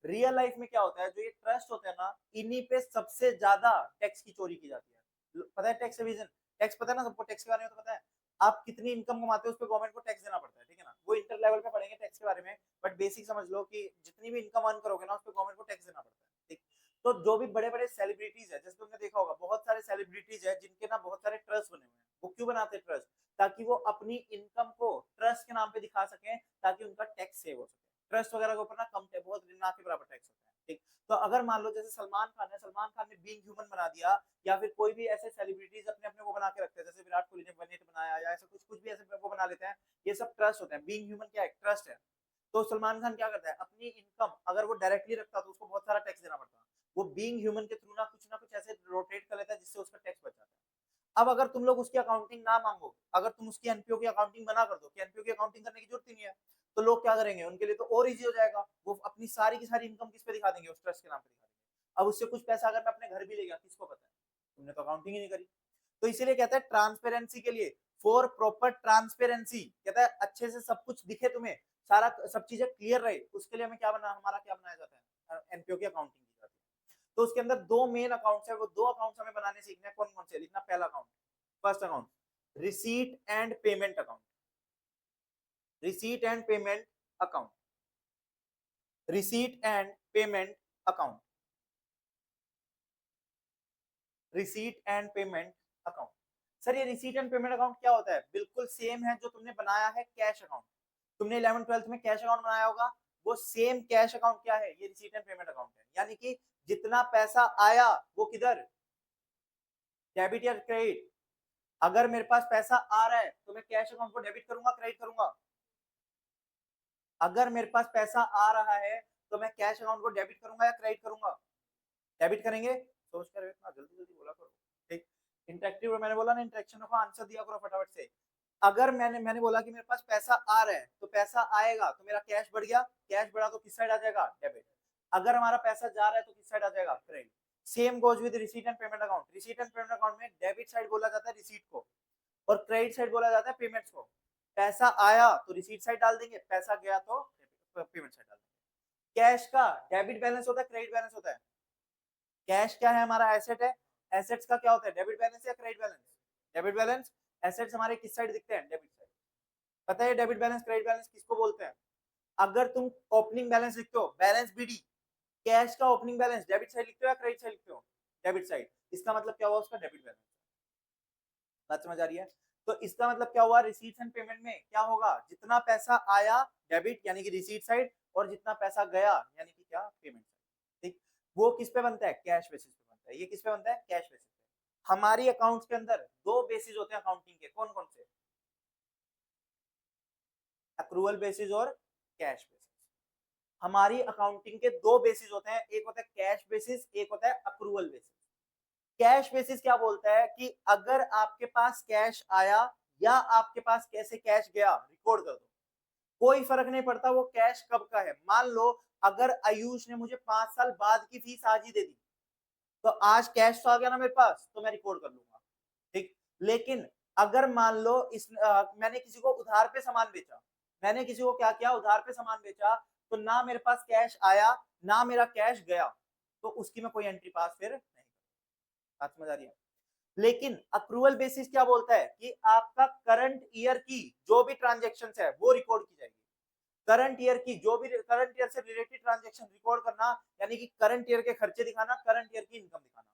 रियल लाइफ में क्या होता है, जो ये ट्रस्ट होते हैं ना, इन्हीं पे सबसे ज्यादा टैक्स की चोरी की जाती है। पता है टैक्स एविजन, टैक्स पता है ना सबको, टैक्स के बारे में तो पता है। आप कितनी इनकम कमाते हो उस पर गवर्नमेंट को टैक्स देना पड़ता है, ठीक है ना। वो इंटर लेवल पे पढ़ेंगे टैक्स के बारे में, बट बेसिक समझ लो कि जितनी भी इनकम अर्न करोगे ना उस पर गवर्नमेंट को टैक्स देना पड़ता है, ठीक। तो जो भी बड़े बड़े सेलिब्रिटीज है, जैसे तुमने देखा होगा बहुत सारे सेलिब्रिटीज है जिनके ना बहुत सारे ट्रस्ट बने हुए हैं। वो क्यों बनाते हैं ट्रस्ट? ताकि वो अपनी इनकम को ट्रस्ट के नाम पे दिखा सकें, ताकि उनका टैक्स सेव हो सके। ट्रस्ट वगैरह के ऊपर ना कम बहुत ना के बराबर टैक्स होता है, ठीक। तो अगर मान लो जैसे सलमान खान है, सलमान खान ने बीइंग ह्यूमन बना दिया, या फिर कोई भी ऐसे सेलिब्रिटीज अपने अपने वो बना के रखते हैं, जैसे विराट कोहली ने बनेट बनाया, या ऐसा कुछ कुछ भी ऐसे वो बना लेते हैं, ये सब ट्रस्ट होते हैं। बीइंग ह्यूमन क्या है? ट्रस्ट है। तो सलमान खान क्या करता है, अपनी इनकम अगर वो डायरेक्टली रखता तो उसको बहुत सारा टैक्स देना पड़ता, वो बीइंग ह्यूमन के थ्रू ना कुछ ऐसे रोटेट कर लेता है जिससे उसका टैक्स बच जाता है। अब अगर तुम लोग उसकी अकाउंटिंग ना मांगो, अगर तुम उसकी एनपीओ की अकाउंटिंग बना कर दो कि एनपीओ की अकाउंटिंग करने की जरूरत ही नहीं है, तो लोग क्या करेंगे, उनके लिए तो और इजी हो जाएगा, वो अपनी सारी की सारी इनकम किस पे दिखा देंगे? उस ट्रस्ट के नाम पे दिखा देंगे। अब उससे कुछ पैसा अगर मैं अपने घर भी ले गया, किसको पता है? तुमने तो अकाउंटिंग ही नहीं करी। तो इसीलिए कहता है ट्रांसपेरेंसी के लिए, फॉर प्रॉपर ट्रांसपेरेंसी, कहता है अच्छे से सब कुछ दिखे तुम्हें, सारा सब चीजें क्लियर रहे, उसके लिए हमें क्या बना, हमारा क्या बनाया जाता है? एनपीओ की अकाउंटिंग की जाती है। तो उसके अंदर दो मेन अकाउंट्स है, वो दो अकाउंट्स हमें बनाने सीखने हैं। कौन कौन से? लिखना पहला account, first account receipt and payment account, receipt and payment account, receipt and payment account, receipt and payment account. Sir ये रिसीट एंड पेमेंट अकाउंट क्या होता है? बिल्कुल सेम है जो तुमने बनाया है कैश अकाउंट। तुमने 11th 12th में कैश अकाउंट बनाया होगा, वो सेम कैश अकाउंट क्या है? ये रिसीट एंड पेमेंट अकाउंट है। यानी कि जितना पैसा आया वो किधर, डेबिट या क्रेडिट? अगर मेरे पास पैसा आ रहा है तो मैं कैश अकाउंट को डेबिट करूंगा क्रेडिट करूंगा? अगर मेरे पास पैसा आ रहा है तो मैं कैश अकाउंट को डेबिट करूंगा या क्रेडिट करूंगा? डेबिट करेंगे। सोच कर इतना जल्दी जल्दी बोला करो। ठीक, इंटरेक्टिव मैंने बोला ना, इंटरेक्शन को आंसर दिया करो फटाफट से। अगर मैंने बोला कि मेरे पास पैसा आ रहा है तो पैसा आएगा तो मेरा कैश बढ़ गया, कैश बढ़ा तो किस साइड आ जाएगा? डेबिट। अगर हमारा पैसा जा रहा है तो किस साइड आ जाएगा? Credit. Same goes with receipt and payment account. Receipt and payment account में डेबिट साइड बोला जाता है रिसीट को, और क्रेडिट साइड बोला जाता है पेमेंट्स को। पैसा आया तो रिसीट साइड डाल देंगे, पैसा गया तो पेमेंट साइड डाल देंगे। कैश का डेबिट बैलेंस होता है क्रेडिट बैलेंस होता है? कैश क्या है? हमारा एसेट है। एसेट्स का क्या होता है? डेबिट बैलेंस या credit balance? Debit balance. Assets हमारे किस साइड दिखते हैं? Debit side. पता है डेबिट बैलेंस क्रेडिट बैलेंस किसको बोलते हैं? अगर तुम ओपनिंग बैलेंस लिखते हो, बैलेंस बीडी, कैश का ओपनिंग बैलेंस डेबिट साइड लिखते हो या क्रेडिट साइड लिखते हो? Debit side. इसका मतलब क्या हुआ? उसका डेबिट बैलेंस। बात समझ आ रही है? तो इसका मतलब क्या हुआ? रिसीट्स एंड पेमेंट में क्या होगा? जितना पैसा आया डेबिट यानी कि रिसीट साइड, और जितना पैसा गया यानी कि क्या? Payment side. ठीक, वो किस पे बनता है? कैश बेसिस पे बनता है। ये किस पे बनता है? कैश बेसिस पे। हमारी अकाउंट्स के अंदर दो बेसिस होते हैं अकाउंटिंग के, कौन कौन से? अक्रूवल बेसिस और कैश बेसिस। हमारी अकाउंटिंग के दो बेसिस होते हैं, एक होता है कैश बेसिस, एक होता है अक्रूवल बेसिस। कैश बेसिस क्या बोलता है कि अगर आपके पास कैश आया या आपके पास कैसे कैश गया, रिकॉर्ड कर दो। कोई फर्क नहीं पड़ता वो कैश कब का है। मान लो अगर आयुष ने मुझे 5 साल बाद की फीस आज ही दे दी, तो आज कैश तो आ गया ना मेरे पास, तो मैं रिकॉर्ड कर लूंगा। ठीक, लेकिन अगर मान लो मैंने किसी को उधार पे सामान बेचा, मैंने किसी को क्या किया? उधार पे सामान बेचा, तो ना मेरे पास कैश आया ना मेरा कैश गया, तो उसकी मैं कोई एंट्री पास फिर नहीं। बात समझ आ रही है? लेकिन अप्रूवल बेसिस क्या बोलता है कि आपका करंट ईयर की जो भी ट्रांजेक्शन है वो रिकॉर्ड की जाएगी। करंट ईयर की जो भी, करंट ईयर से रिलेटेड ट्रांजेक्शन रिकॉर्ड करना, यानी कि करंट ईयर के खर्चे दिखाना, करंट ईयर की इनकम दिखाना।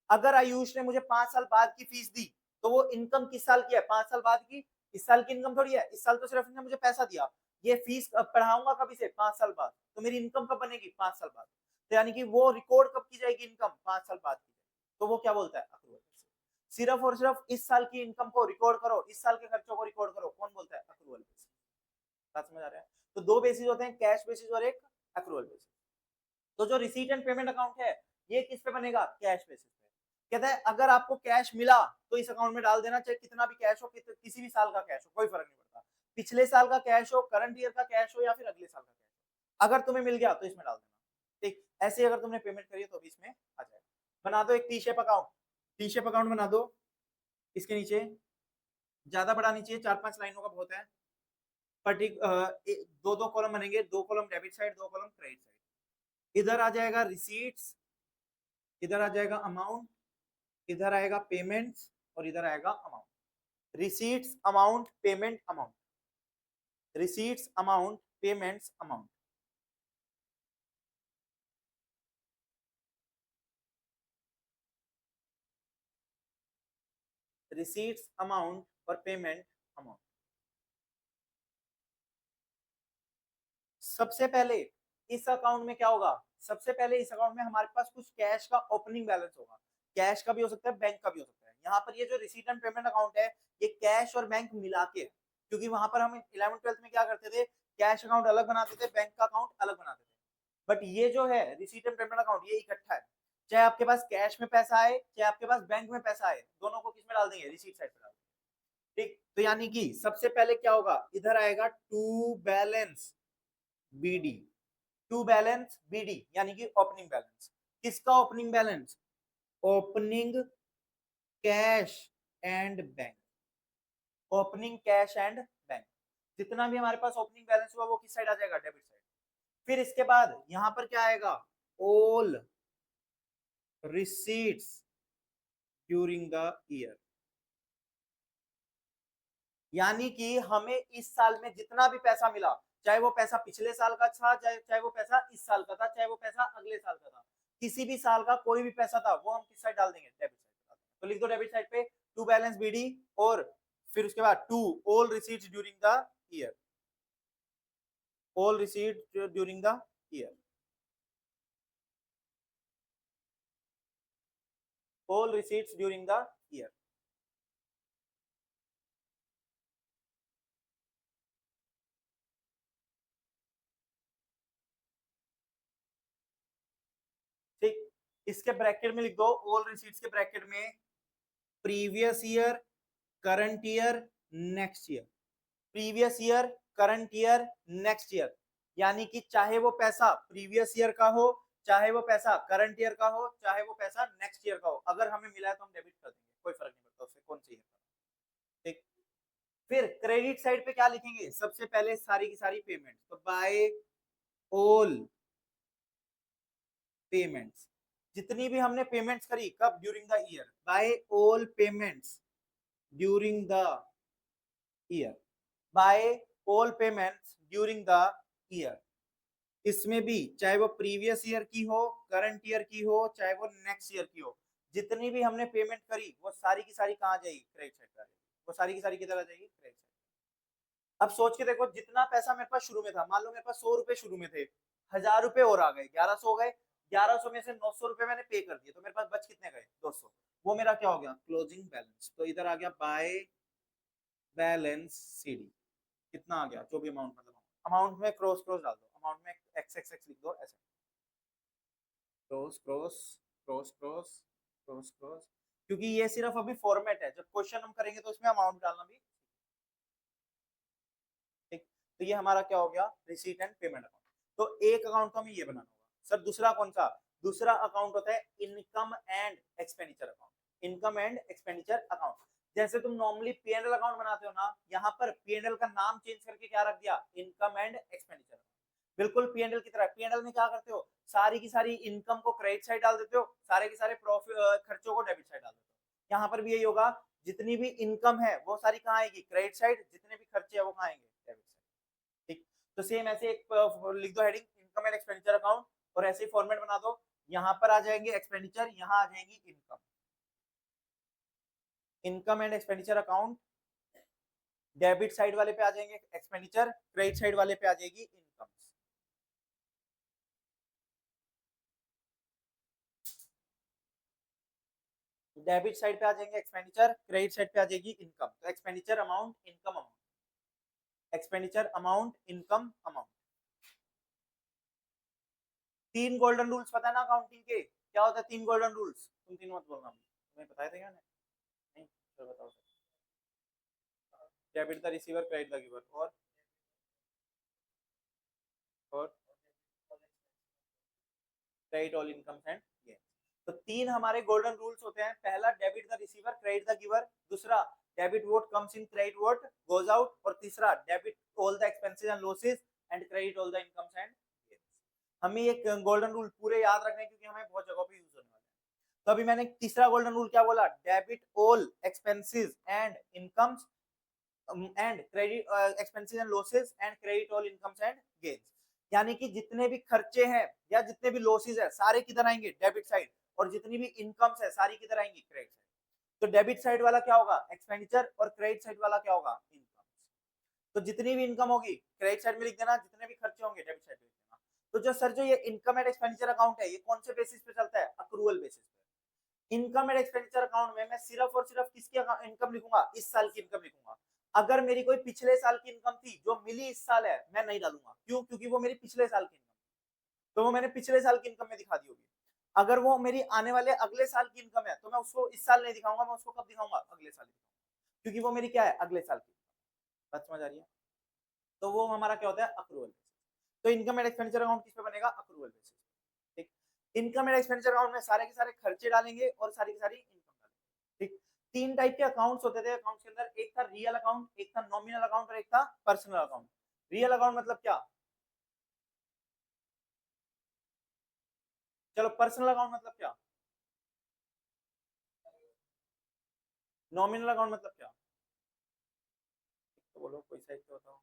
अगर आयुष ने मुझे 5 साल बाद की फीस दी, तो वो इनकम किस साल की है? 5 साल बाद की। इस साल की इनकम थोड़ी है, इस साल तो सिर्फ इसने मुझे पैसा दिया। ये फीस पढ़ाऊंगा कभी से? 5 साल बाद। तो मेरी इनकम कब बनेगी? 5 साल बाद। तो यानी कि वो रिकॉर्ड कब की जाएगी? इनकम 5 साल बाद की। तो वो क्या बोलता है? अक्रूवल। सिर्फ और सिर्फ इस साल की इनकम को रिकॉर्ड करो, इस साल के खर्चों को रिकॉर्ड करो, कौन बोलता है? Accrual basis. बात समझ आ रहा है? तो दो बेसिस होते हैं, कैश बेसिस और एक अक्रूवल बेसिस। तो जो रिसीट एंड पेमेंट अकाउंट है ये किस पे बनेगा? कैश बेसिस पे। कहता है अगर आपको कैश मिला तो इस अकाउंट में डाल देना, चाहे कितना भी कैश हो, किसी भी साल का कैश हो, कोई फर्क नहीं पड़ता। पिछले साल का कैश हो, करंट ईयर का कैश हो, या फिर अगले साल का कैश हो, अगर तुम्हें मिल गया तो इसमें डाल देना। ठीक, ऐसे अगर तुमने पेमेंट करी तो भी इसमें आ जाएगा। बना दो एक T shape account, T shape account बना दो। इसके नीचे ज्यादा बड़ा नहीं चाहिए, 4-5 लाइनों का बहुत है। दो दो कॉलम बनेंगे, दो कॉलम डेबिट साइड, दो कॉलम क्रेडिट साइड। इधर आ जाएगा रिसीट्स, इधर आ जाएगा अमाउंट, इधर आएगा पेमेंट्स, और इधर आएगा amount. Receipts amount payment amount, receipts amount payments amount. Receipts amount और पेमेंट अमाउंट। सबसे पहले इस अकाउंट में क्या होगा? सबसे पहले इस अकाउंट में हमारे पास कुछ कैश का ओपनिंग बैलेंस होगा। कैश का भी हो सकता है, बैंक का भी हो सकता है। यहाँ पर ये जो रिसीट एंड पेमेंट अकाउंट है ये कैश और बैंक मिला के, क्योंकि वहां पर हम 11th 12th में क्या करते थे? कैश अकाउंट अलग बनाते थे, बैंक का अकाउंट अलग बनाते थे। बट ये जो है रिसीट एंड पेमेंट अकाउंट ये इकट्ठा है। चाहे आपके पास कैश में पैसा आए, चाहे आपके पास बैंक में पैसा आए, दोनों को किस में डाल देंगे? रिसीट साइड पे डाल देंगे। ठीक, तो यानी कि सबसे पहले क्या होगा? इधर आएगा to balance BD, to balance BD यानी कि ओपनिंग बैलेंस। किसका opening balance? Opening cash and bank, opening cash and bank. जितना भी हमारे पास ओपनिंग बैलेंस हुआ वो किस साइड आ जाएगा? Debit side. फिर इसके बाद यहां पर क्या आएगा? All receipts during the year, यानी कि हमें इस साल में जितना भी पैसा मिला, चाहे वो पैसा पिछले साल का था, चाहे वो पैसा इस साल का था, चाहे वो पैसा अगले साल का था, किसी भी साल का कोई भी पैसा था वो हम किस साइड डाल देंगे, डेबिट साइड। तो लिख दो डेबिट साइड पे टू बैलेंस बीडी, और फिर उसके बाद to all receipts during the year, all receipt during the year, all receipts during the year। ठीक, इसके ब्रैकेट में लिख दो all receipts के ब्रैकेट में previous year, current year, next year, previous year, current year, next year. यानी कि चाहे वो पैसा प्रीवियस ईयर का हो, चाहे वो पैसा करंट ईयर का हो, चाहे वो पैसा नेक्स्ट ईयर का हो, अगर हमें मिला है तो हम डेबिट कर देंगे, कोई फर्क नहीं पड़ता उससे कौन सी है। ठीक, फिर क्रेडिट साइड पे क्या लिखेंगे, सबसे पहले सारी की सारी पेमेंट, तो बाय ऑल पेमेंट्स, जितनी भी हमने पेमेंट्स करी कब, during the year, by all payments during the year, by all payments during the year. इसमें भी चाहे वो प्रीवियस ईयर की हो, करंट ईयर की हो, चाहे वो नेक्स्ट ईयर की हो, जितनी भी हमने पेमेंट करी वो सारी की सारी कहाँ जाएगी, क्रेडिट साइड पर, वो सारी की सारी किधर आ जाएगी, क्रेडिट साइड। अब सोच के देखो, जितना पैसा मेरे पास शुरू में था, मान लो मेरे पास 100 रुपए शुरू में थे, 1000 रुपए और आ गए, 1100 हो गए, 1100 में से 900 रुपए मैंने पे कर दिए, तो मेरे पास बच कितने गए, 200। वो मेरा क्या हो गया, क्लोजिंग बैलेंस। तो इधर आ गया बाय बैलेंस सीडी, कितना आ गया, जो भी अमाउंट, मतलब अमाउंट में क्रॉस क्रॉस डाल दो, अमाउंट में एक्स एक्स एक्स लिख दो ऐसे, cross cross cross cross cross cross, क्योंकि ये सिर्फ अभी फॉर्मेट है, जब क्वेश्चन हम करेंगे तो उसमें अमाउंट डालना भी। ठीक, तो ये हमारा क्या हो गया, रिसीट एंड पेमेंट अकाउंट। तो एक अकाउंट तो हमें ये बनाना होगा सर, दूसरा कौन सा, दूसरा अकाउंट होता है income and expenditure account, income and expenditure account. जैसे तुम नॉर्मली पीएनएल अकाउंट बनाते हो ना, यहाँ पर पीएनएल का नाम चेंज करके क्या रख दिया, इनकम एंड एक्सपेंडिचर। बिल्कुल पीएनएल की तरह, पीएनएल में क्या करते हो, सारी की सारी इनकम को क्रेडिट साइड डाल देते हो, सारे के सारे प्रॉफिट खर्चों को डेबिट साइड डाल देते हो। यहाँ पर भी यही होगा, जितनी भी इनकम है वो सारी कहाँ आएगी, क्रेडिट साइड, जितने भी खर्चे है वो कहाँ आएंगे, डेबिट साइड। ठीक, तो सेम ऐसे एक लिख दो heading, income and expenditure account, और ऐसे फॉर्मेट बना दो, यहाँ पर आ जाएंगे एक्सपेंडिचर, यहाँ आ जाएंगी income, income and expenditure account, debit side वाले पे आ जाएंगे एक्सपेंडिचर, क्रेडिट साइड वाले पे आ जाएगी इनकम। डेबिट साइड पे आ जाएंगे एक्सपेंडिचर, क्रेडिट साइड पे आ जाएगी इनकम। तो expenditure amount, income amount, expenditure amount, income amount. तीन गोल्डन रूल्स पता है ना अकाउंटिंग के, क्या होता है तीन गोल्डन रूल्स, तुम तीन मत बोलना, तुम्हें बताया था क्या नहीं, तो बताओ। Debit the receiver, credit the giver, और credit all incomes and gain. तो तीन हमारे गोल्डन रूल्स होते हैं, पहला debit the receiver, credit the giver, दूसरा debit what comes in, credit what goes out, और तीसरा debit all the expenses and losses and credit all the incomes and gains. हमें ये गोल्डन रूल पूरे याद रखने हैं, क्योंकि हमें बहुत जगह पे यूज होने वाले हैं। तो अभी मैंने तीसरा गोल्डन रूल क्या बोला, debit all expenses and incomes and credit expenses and losses and credit all incomes and gains. यानी कि जितने भी खर्चे हैं या जितने भी लॉसेस है सारे किधर आएंगे, डेबिट साइड, और जितनी भी इनकम्स है सारी किधर आएंगी, क्रेडिट साइड। तो डेबिट साइड वाला क्या होगा, एक्सपेंडिचर, और क्रेडिट साइड वाला क्या होगा, इनकम। तो जितनी भी इनकम होगी क्रेडिट साइड में लिख देना, जितने भी खर्चे होंगे डेबिट साइड में लिख देना। तो जो सर जो ये इनकम एंड एक्सपेंडिचर अकाउंट है, ये कौन से बेसिस पे चलता है, अक्रूवल बेसिस पे। इनकम एंड एक्सपेंडिचर अकाउंट में मैं सिर्फ और सिर्फ किसकी इनकम लिखूंगा, इस साल की इनकम लिखूंगा। अगर मेरी कोई पिछले साल की इनकम थी जो मिली इस साल है, मैं नहीं डालूंगा, क्यों, क्योंकि वो मेरी पिछले साल की इनकम, तो वो मैंने पिछले साल की इनकम में दिखा दी होगी। अगर वो मेरी आने वाले अगले साल की इनकम है, तो मैं उसको इस साल नहीं दिखाऊंगा, मैं उसको कब दिखाऊंगा, अगले साल दिखाऊंगा, क्योंकि वो मेरी क्या है, अगले साल की। बात समझ आ रही है। तो वो हमारा क्या होता है, अक्रूवल बेसिस। तो इनकम एंड एक्सपेंडिचर अकाउंट किस पे बनेगा, अक्रूवल बेसिस। ठीक, इनकम एंड एक्सपेंडिचर अकाउंट में सारे के सारे खर्चे डालेंगे और सारी की सारी इनकम डालेंगे। ठीक, तीन टाइप के अकाउंट्स होते थे अकाउंट्स के अंदर, एक था रियल अकाउंट, एक था नॉमिनल अकाउंट, और एक था पर्सनल अकाउंट। रियल अकाउंट मतलब क्या, चलो पर्सनल अकाउंट मतलब क्या, नॉमिनल अकाउंट मतलब क्या, बोलो कोई सा एक तो बताओ।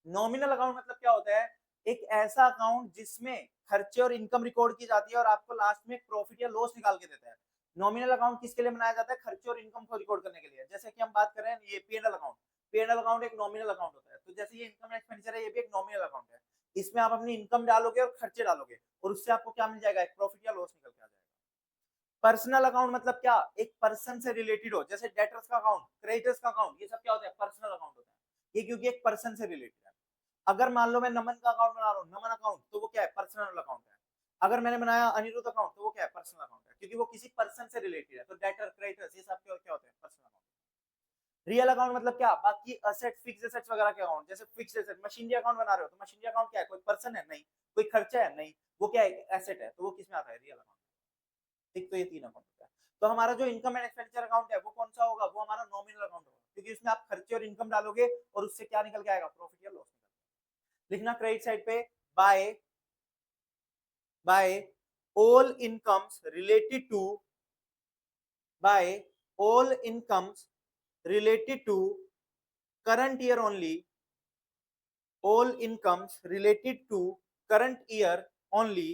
नॉमिनल अकाउंट मतलब क्या होता है? एक ऐसा अकाउंट जिसमें खर्चे और इनकम रिकॉर्ड की जाती है और आपको लास्ट में प्रॉफिट या लॉस निकाल के देता है। नॉमिनल अकाउंट किसके लिए बनाया जाता है? खर्चे और इनकम को रिकॉर्ड करने के लिए। जैसे कि हम बात कर रहे हैं ये पीएनएल अकाउंट। पीएनएल अकाउंट एक नॉमिनल अकाउंट होता है। तो जैसे ये इनकम एक्सपेंडिचर है, ये भी एक नॉमिनल अकाउंट है। इसमें आप अपनी इनकम डालोगे और खर्चे डालोगे और उससे आपको क्या मिल जाएगा? एक प्रॉफिट या लॉस निकल के आ जाएगा। पर्सनल अकाउंट मतलब क्या? एक पर्सन से रिलेटेड हो, जैसे डेटर्स का अकाउंट, क्रेडिटर्स का अकाउंट, ये सब क्या होता है? पर्सनल अकाउंट होता है। ये क्योंकि एक पर्सन से रिलेटेड है। अगर मान लो मैं नमन का अकाउंट बना रहा हूँ, नमन अकाउंट, तो वो क्या है? पर्सनल अकाउंट है। अगर मैंने बनाया अनिरुद्ध अकाउंट, तो वो क्या है? पर्सनल अकाउंट है, क्योंकि वो किसी पर्सन से रिलेटेड है। तो डेटर, क्रेडिटर्स, ये सब क्या होते हैं? Personal account. रियल अकाउंट मतलब क्या? बाकी असेट, फिक्स एसेट्स वगैरह के अकाउंट। जैसे फिक्स एसेट, मशीनरी अकाउंट बना रहे हो, तो मशीनरी अकाउंट क्या है? कोई पर्सन है? नहीं। कोई खर्चा है? नहीं। वो क्या है? एसेट है। तो वो किसमें आता है? Real account. ठीक, तो ये तीन अकाउंट होता है। तो हमारा जो इनकम एंड एक्सपेंडिचर अकाउंट है वो कौन सा होगा? वो हमारा नॉमिनल अकाउंट होगा, क्योंकि उसमें आप खर्चे और इनकम डालोगे और उससे क्या निकल के आएगा? प्रॉफिट या लॉस निकल। लिखना क्रेडिट साइड पे, bye by all incomes related to by all incomes related to current year only, all incomes related to current year only,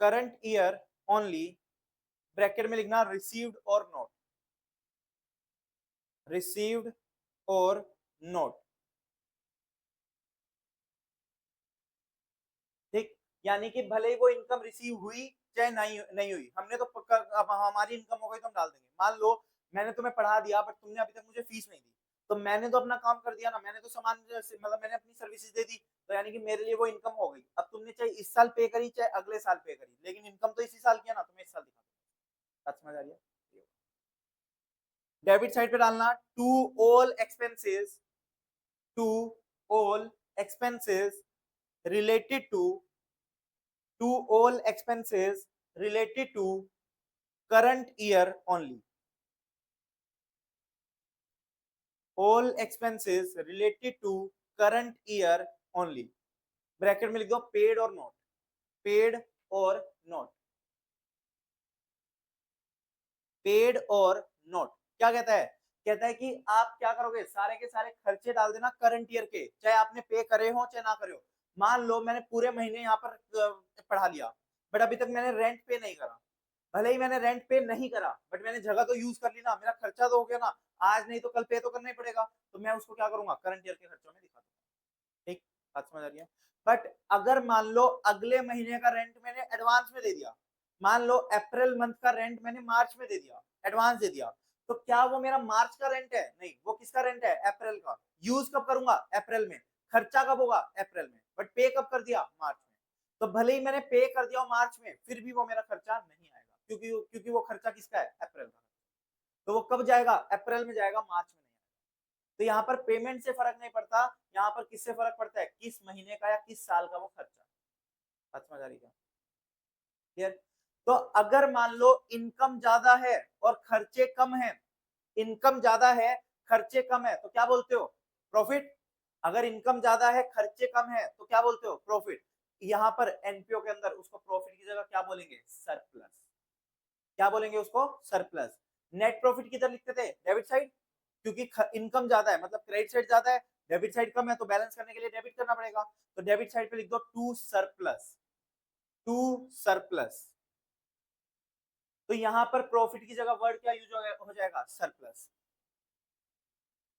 current year only, bracket में लिखना received or not, received or not। ठीक, यानी कि भले ही वो income receive हुई चाहे नहीं नहीं हुई, हमने तो पक्का, अब हमारी इनकम हो गई तो हम डाल देंगे। मान लो मैंने तुम्हें पढ़ा दिया बट तुमने अभी तक मुझे फीस नहीं दी, तो मैंने तो अपना काम कर दिया ना, मैंने तो सामान मतलब मैंने अपनी सर्विसेज दे दी, तो यानी कि मेरे लिए वो इनकम हो गई। अब तुमने चाहे इस साल पे करी चाहे अगले साल पे करी, लेकिन इनकम तो इसी साल किया ना, तुम्हें इस साल दिखा दूंगा। बात समझ आ रही है? डेबिट साइड पे डालना to all expenses, to all expenses related to all expenses related to current year only, all expenses related to current year only, bracket में लिख दो पेड और नॉट, पेड और नॉट, पेड और नॉट। क्या कहता है? कहता है कि आप क्या करोगे? सारे के सारे खर्चे डाल देना करंट ईयर के, चाहे आपने पे करे हो चाहे ना करे हो। मान लो मैंने पूरे महीने यहाँ पर पढ़ा लिया, बट अभी तक मैंने रेंट पे नहीं करा। भले ही मैंने रेंट पे नहीं करा, बट मैंने जगह तो यूज कर ली ना, मेरा खर्चा तो हो गया ना, आज नहीं तो कल पे तो करना ही पड़ेगा, तो मैं उसको क्या करूंगा? करंट ईयर के खर्चों में दिखा दूंगा। ठीक, बात समझ आ रही है? बट अगर मान लो अगले महीने का रेंट मैंने एडवांस में दे दिया, मान लो अप्रैल मंथ का रेंट मैंने मार्च में दे दिया, एडवांस दे दिया, तो क्या वो मेरा मार्च का रेंट है? नहीं, वो किसका रेंट है? अप्रैल का। यूज कब करूंगा? अप्रैल में। खर्चा कब होगा? अप्रैल में। बट पे कब कर दिया? मार्च में। तो भले ही मैंने पे कर दिया मार्च में, फिर भी वो मेरा खर्चा नहीं आएगा, क्योंकि वो खर्चा किसका है? अप्रैल का। तो वो कब जाएगा? अप्रैल में जाएगा, मार्च में नहीं आएगा। तो यहाँ पर पेमेंट से फर्क नहीं पड़ता, यहाँ पर किससे फर्क पड़ता है? किस महीने का या किस साल का वो खर्चा। बात समझ आ रही है? क्लियर? तो अगर मान लो इनकम ज्यादा है और खर्चे कम है, इनकम ज्यादा है खर्चे कम है, तो क्या बोलते हो? प्रॉफिट। अगर इनकम ज्यादा है खर्चे कम है तो क्या बोलते हो? प्रॉफिट। यहाँ पर एनपीओ के अंदर उसको प्रॉफिट की जगह क्या बोलेंगे? सरप्लस। क्या बोलेंगे उसको? सरप्लस। नेट प्रॉफिट किधर लिखते थे? डेबिट साइड, क्योंकि इनकम ज्यादा है, मतलब क्रेडिट साइड ज्यादा है, डेबिट साइड कम है, तो बैलेंस करने के लिए डेबिट करना पड़ेगा। तो डेबिट साइड पे लिख दो टू सरप्लस, टू सरप्लस। तो यहां पर प्रॉफिट की जगह वर्ड क्या यूज हो जाएगा? सरप्लस।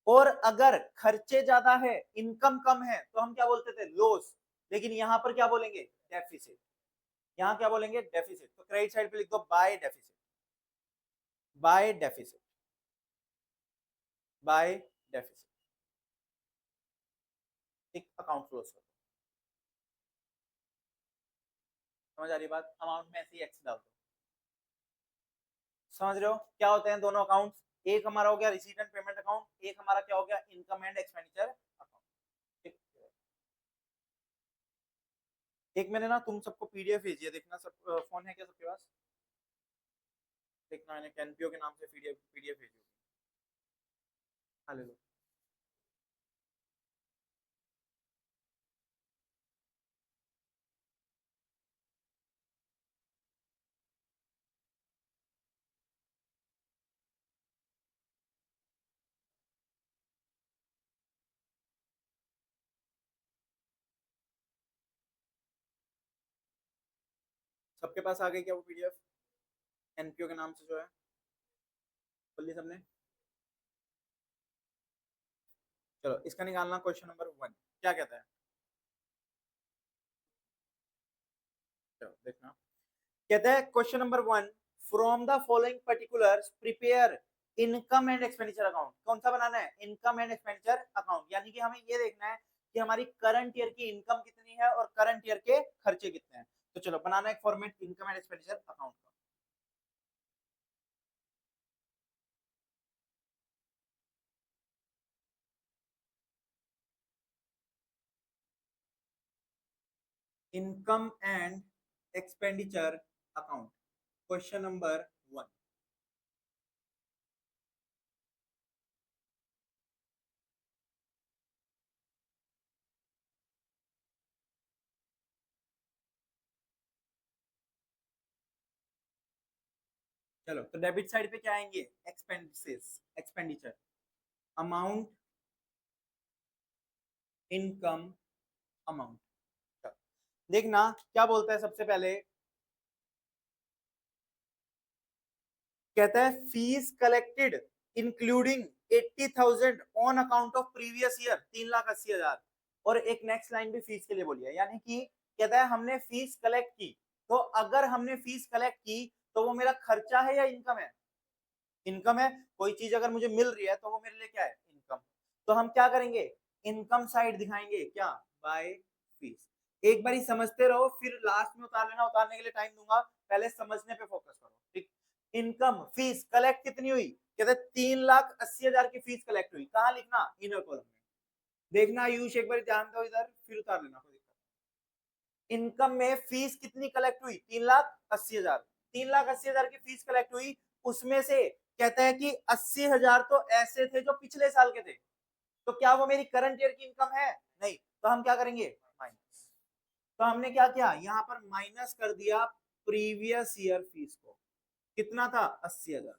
और अगर खर्चे ज्यादा है इनकम कम है तो हम क्या बोलते थे? लॉस। लेकिन यहां पर क्या बोलेंगे? डेफिसिट। यहां क्या बोलेंगे? डेफिसिट। तो क्रेडिट साइड पे लिख दो by deficit, by deficit, by deficit. एक अकाउंट क्लोज करो। समझ आ रही बात? अमाउंट में ऐसे ही एक्स डाल दो। समझ रहे हो क्या होते हैं दोनों अकाउंट्स? एक हमारा हो गया रिसीट एंड पेमेंट अकाउंट, एक हमारा क्या हो गया? Income and expenditure account. एक मैंने ना तुम सबको पीडीएफ भेजी है, देखना। सब फोन है क्या सबके पास? देखना, मैंने कैनपीओ के नाम से पीडीएफ पीडीएफ भेजी होगी। हाँ, ले लो। सबके पास आ गई क्या वो पीडीएफ एनपीओ के नाम से जो है, खोल ली सबने? चलो इसका निकालना क्वेश्चन नंबर 1 क्या कहता है, चलो देखना। कहता है question number 1, from the following particulars prepare income and expenditure account. कौन सा बनाना है? इनकम एंड एक्सपेंडिचर अकाउंट, यानी कि हमें ये देखना है कि हमारी करंट ईयर की इनकम कितनी है और करंट ईयर के खर्चे कितने हैं। तो चलो बनाना एक format income and expenditure account का। Income and expenditure account question number 1। चलो तो डेबिट साइड पे क्या आएंगे? Expenses, expenditure, amount, income, amount. देखना क्या बोलता है सबसे पहले, कहता है fees collected including 80,000 on account of previous year, 3,80,000। और एक नेक्स्ट लाइन भी फीस के लिए बोली है, यानी कि कहता है हमने फीस कलेक्ट की, तो अगर हमने फीस कलेक्ट की तो वो मेरा खर्चा है या इनकम है? इनकम है। कोई चीज अगर मुझे मिल रही है तो वो मेरे लिए क्या है? इनकम। तो हम क्या करेंगे? इनकम साइड दिखाएंगे क्या? By fees. एक बार समझते रहो, फिर लास्ट में उतार लेना, उतारने के लिए टाइम दूंगा, पहले समझने पे फोकस करो, ठीक। इनकम फीस कलेक्ट कितनी हुई? कहते 3,80,000 की फीस कलेक्ट हुई। कहाँ लिखना? इनर कॉलम में। देखना आयुष, एक बार ध्यान दो इधर, फिर उतार लेना, कोई दिक्कत। इनकम में फीस कितनी कलेक्ट हुई? 3,80,000। 3,80,000 की फीस कलेक्ट हुई, उसमें से कहता है कि 80,000 तो ऐसे थे जो पिछले साल के थे, तो क्या वो मेरी करंट ईयर की इनकम है? नहीं। तो हम क्या करेंगे? माइनस। तो हमने क्या किया, यहाँ पर माइनस कर दिया प्रीवियस ईयर फीस को। कितना था? 80,000।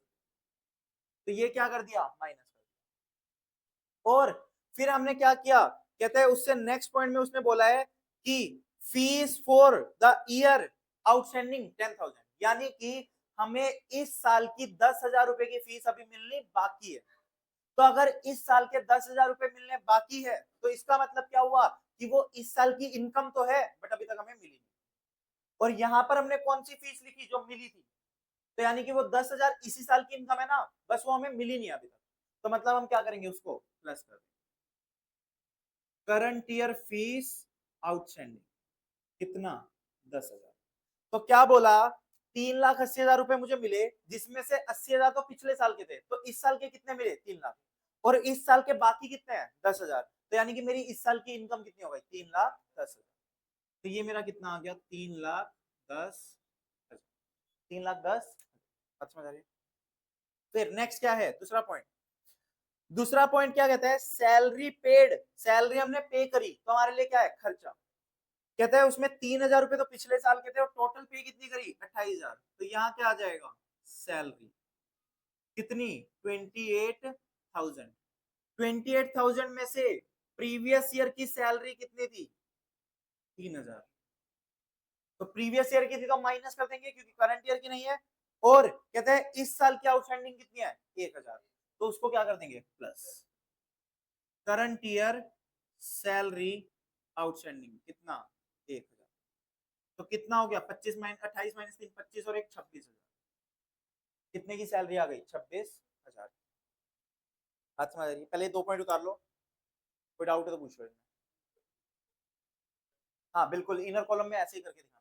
तो ये क्या कर दिया? माइनस कर दिया। और फिर हमने क्या किया, कहते हैं उससे नेक्स्ट पॉइंट में उसने बोला है कि fees for the year outstanding 10,000, यानी कि हमें इस साल की 10,000 रुपए की फीस अभी मिलनी बाकी है। तो अगर इस साल के 10,000 रुपए मिलने बाकी है, तो इसका मतलब क्या हुआ कि वो इस साल की इनकम तो है, बट अभी तक हमें मिली नहीं। और यहां पर हमने कौन सी फीस लिखी? जो मिली थी। तो यानी कि वो 10,000 इसी साल की इनकम है ना, बस वो हमें मिली नहीं अभी तक। तो मतलब हम क्या करेंगे? उसको प्लस कर देंगे। करंट ईयर फीस आउटस्टैंडिंग कितना? 10,000। तो क्या बोला? 3,80,000 रुपए मुझे मिले, जिसमें से 80,000 तो पिछले साल के थे, तो इस साल के कितने मिले? 3,00,000। और इस साल के बाकी कितने हैं? 10,000। तो यानी कि मेरी इस साल की इनकम कितनी हो गई? 3,10,000। तो ये मेरा कितना आ गया? 3,10,000। 3,10,000। समझ आ रही है? फिर नेक्स्ट क्या है? दूसरा पॉइंट। दूसरा पॉइंट क्या कहता है? Salary paid. सैलरी हमने पे करी, तो हमारे लिए क्या है? खर्चा। कहता है उसमें 3,000 रुपए तो पिछले साल के थे, और टोटल पे कितनी करी? 28,000। तो यहाँ क्या आ जाएगा? सैलरी कितनी? 28,000। 28,000 में से प्रीवियस ईयर की सैलरी कितनी थी? 3,000। तो प्रीवियस ईयर की थी तो माइनस कर देंगे, क्योंकि करंट ईयर की नहीं है। और कहते हैं इस साल की आउटस्टैंडिंग कितनी है? 1,000। तो उसको क्या कर देंगे? Plus. Current year salary outstanding कितना? 1,000। तो कितना हो गया? 25 माइनस 28 माइनस 3, 25 और एक 26,000। कितने की सैलरी आ गई? 26,000। हाथ समझ आ रही है? पहले 2 पॉइंट उतार लो, कोई डाउट है तो पूछ लो। हाँ बिल्कुल, इनर कॉलम में ऐसे ही करके दिखाना।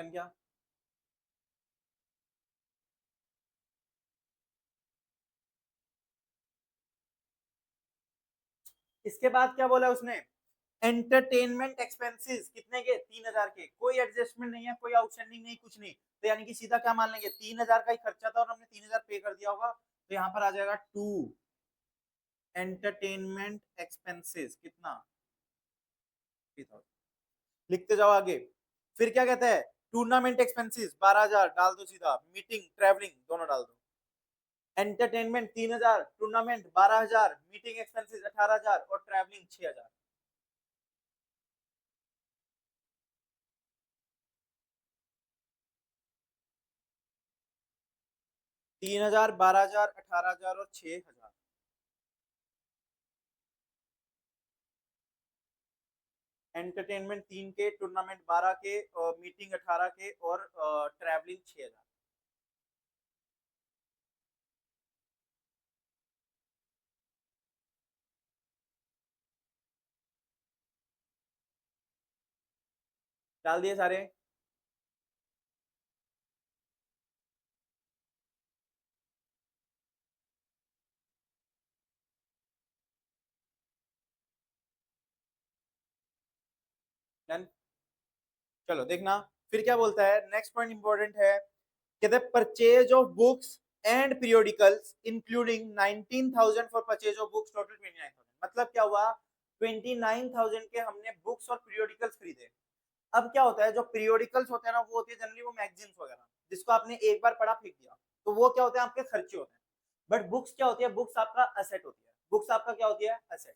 ऑप्शन क्या? इसके बाद क्या बोला उसने? एंटरटेनमेंट एक्सपेंसेस कितने के? 3,000 के। कोई एडजस्टमेंट नहीं है, कोई आउटस्टैंडिंग नहीं, कुछ नहीं। तो यानी कि सीधा क्या मान लेंगे, 3,000 का ही खर्चा था और हमने 3,000 पे कर दिया होगा। तो यहाँ पर आ जाएगा टू एंटरटेनमेंट एक्सपेंसेस कितना? 3,000। लिखते जाओ आगे। फिर क्या कहते हैं? टूर्नामेंट एक्सपेंसेस 12,000 डाल दो सीधा, मीटिंग ट्रैवलिंग दोनों डाल दो। एंटरटेनमेंट 3,000, टूर्नामेंट 12,000, मीटिंग एक्सपेंसेस 18,000 और ट्रैवलिंग 6,000। 3,000, 12,000, 18,000 और 6,000। एंटरटेनमेंट 3 के, टूर्नामेंट 12 के, मीटिंग 18 के और ट्रैवलिंग 6,000। डाल दिए सारे? डन। चलो देखना। फिर क्या बोलता है, नेक्स्ट पॉइंट इंपॉर्टेंट है। कहते हैं purchase of books and periodicals including 19,000 for purchase of books, total 29,000। मतलब क्या हुआ, 29,000 के हमने बुक्स और पीरियोडिकल्स खरीदे। अब क्या होता है, जो पीरियोडिकल्स होते हैं ना, वो होते हैं जनरली वो मैगजीन्स वगैरह, जिसको आपने एक बार पढ़ा फेंक दिया, तो वो क्या होते हैं, आपके खर्चे होते हैं। बट बुक्स क्या होती है, बुक्स आपका असेट होती है। बुक्स आपका क्या होती है, असेट।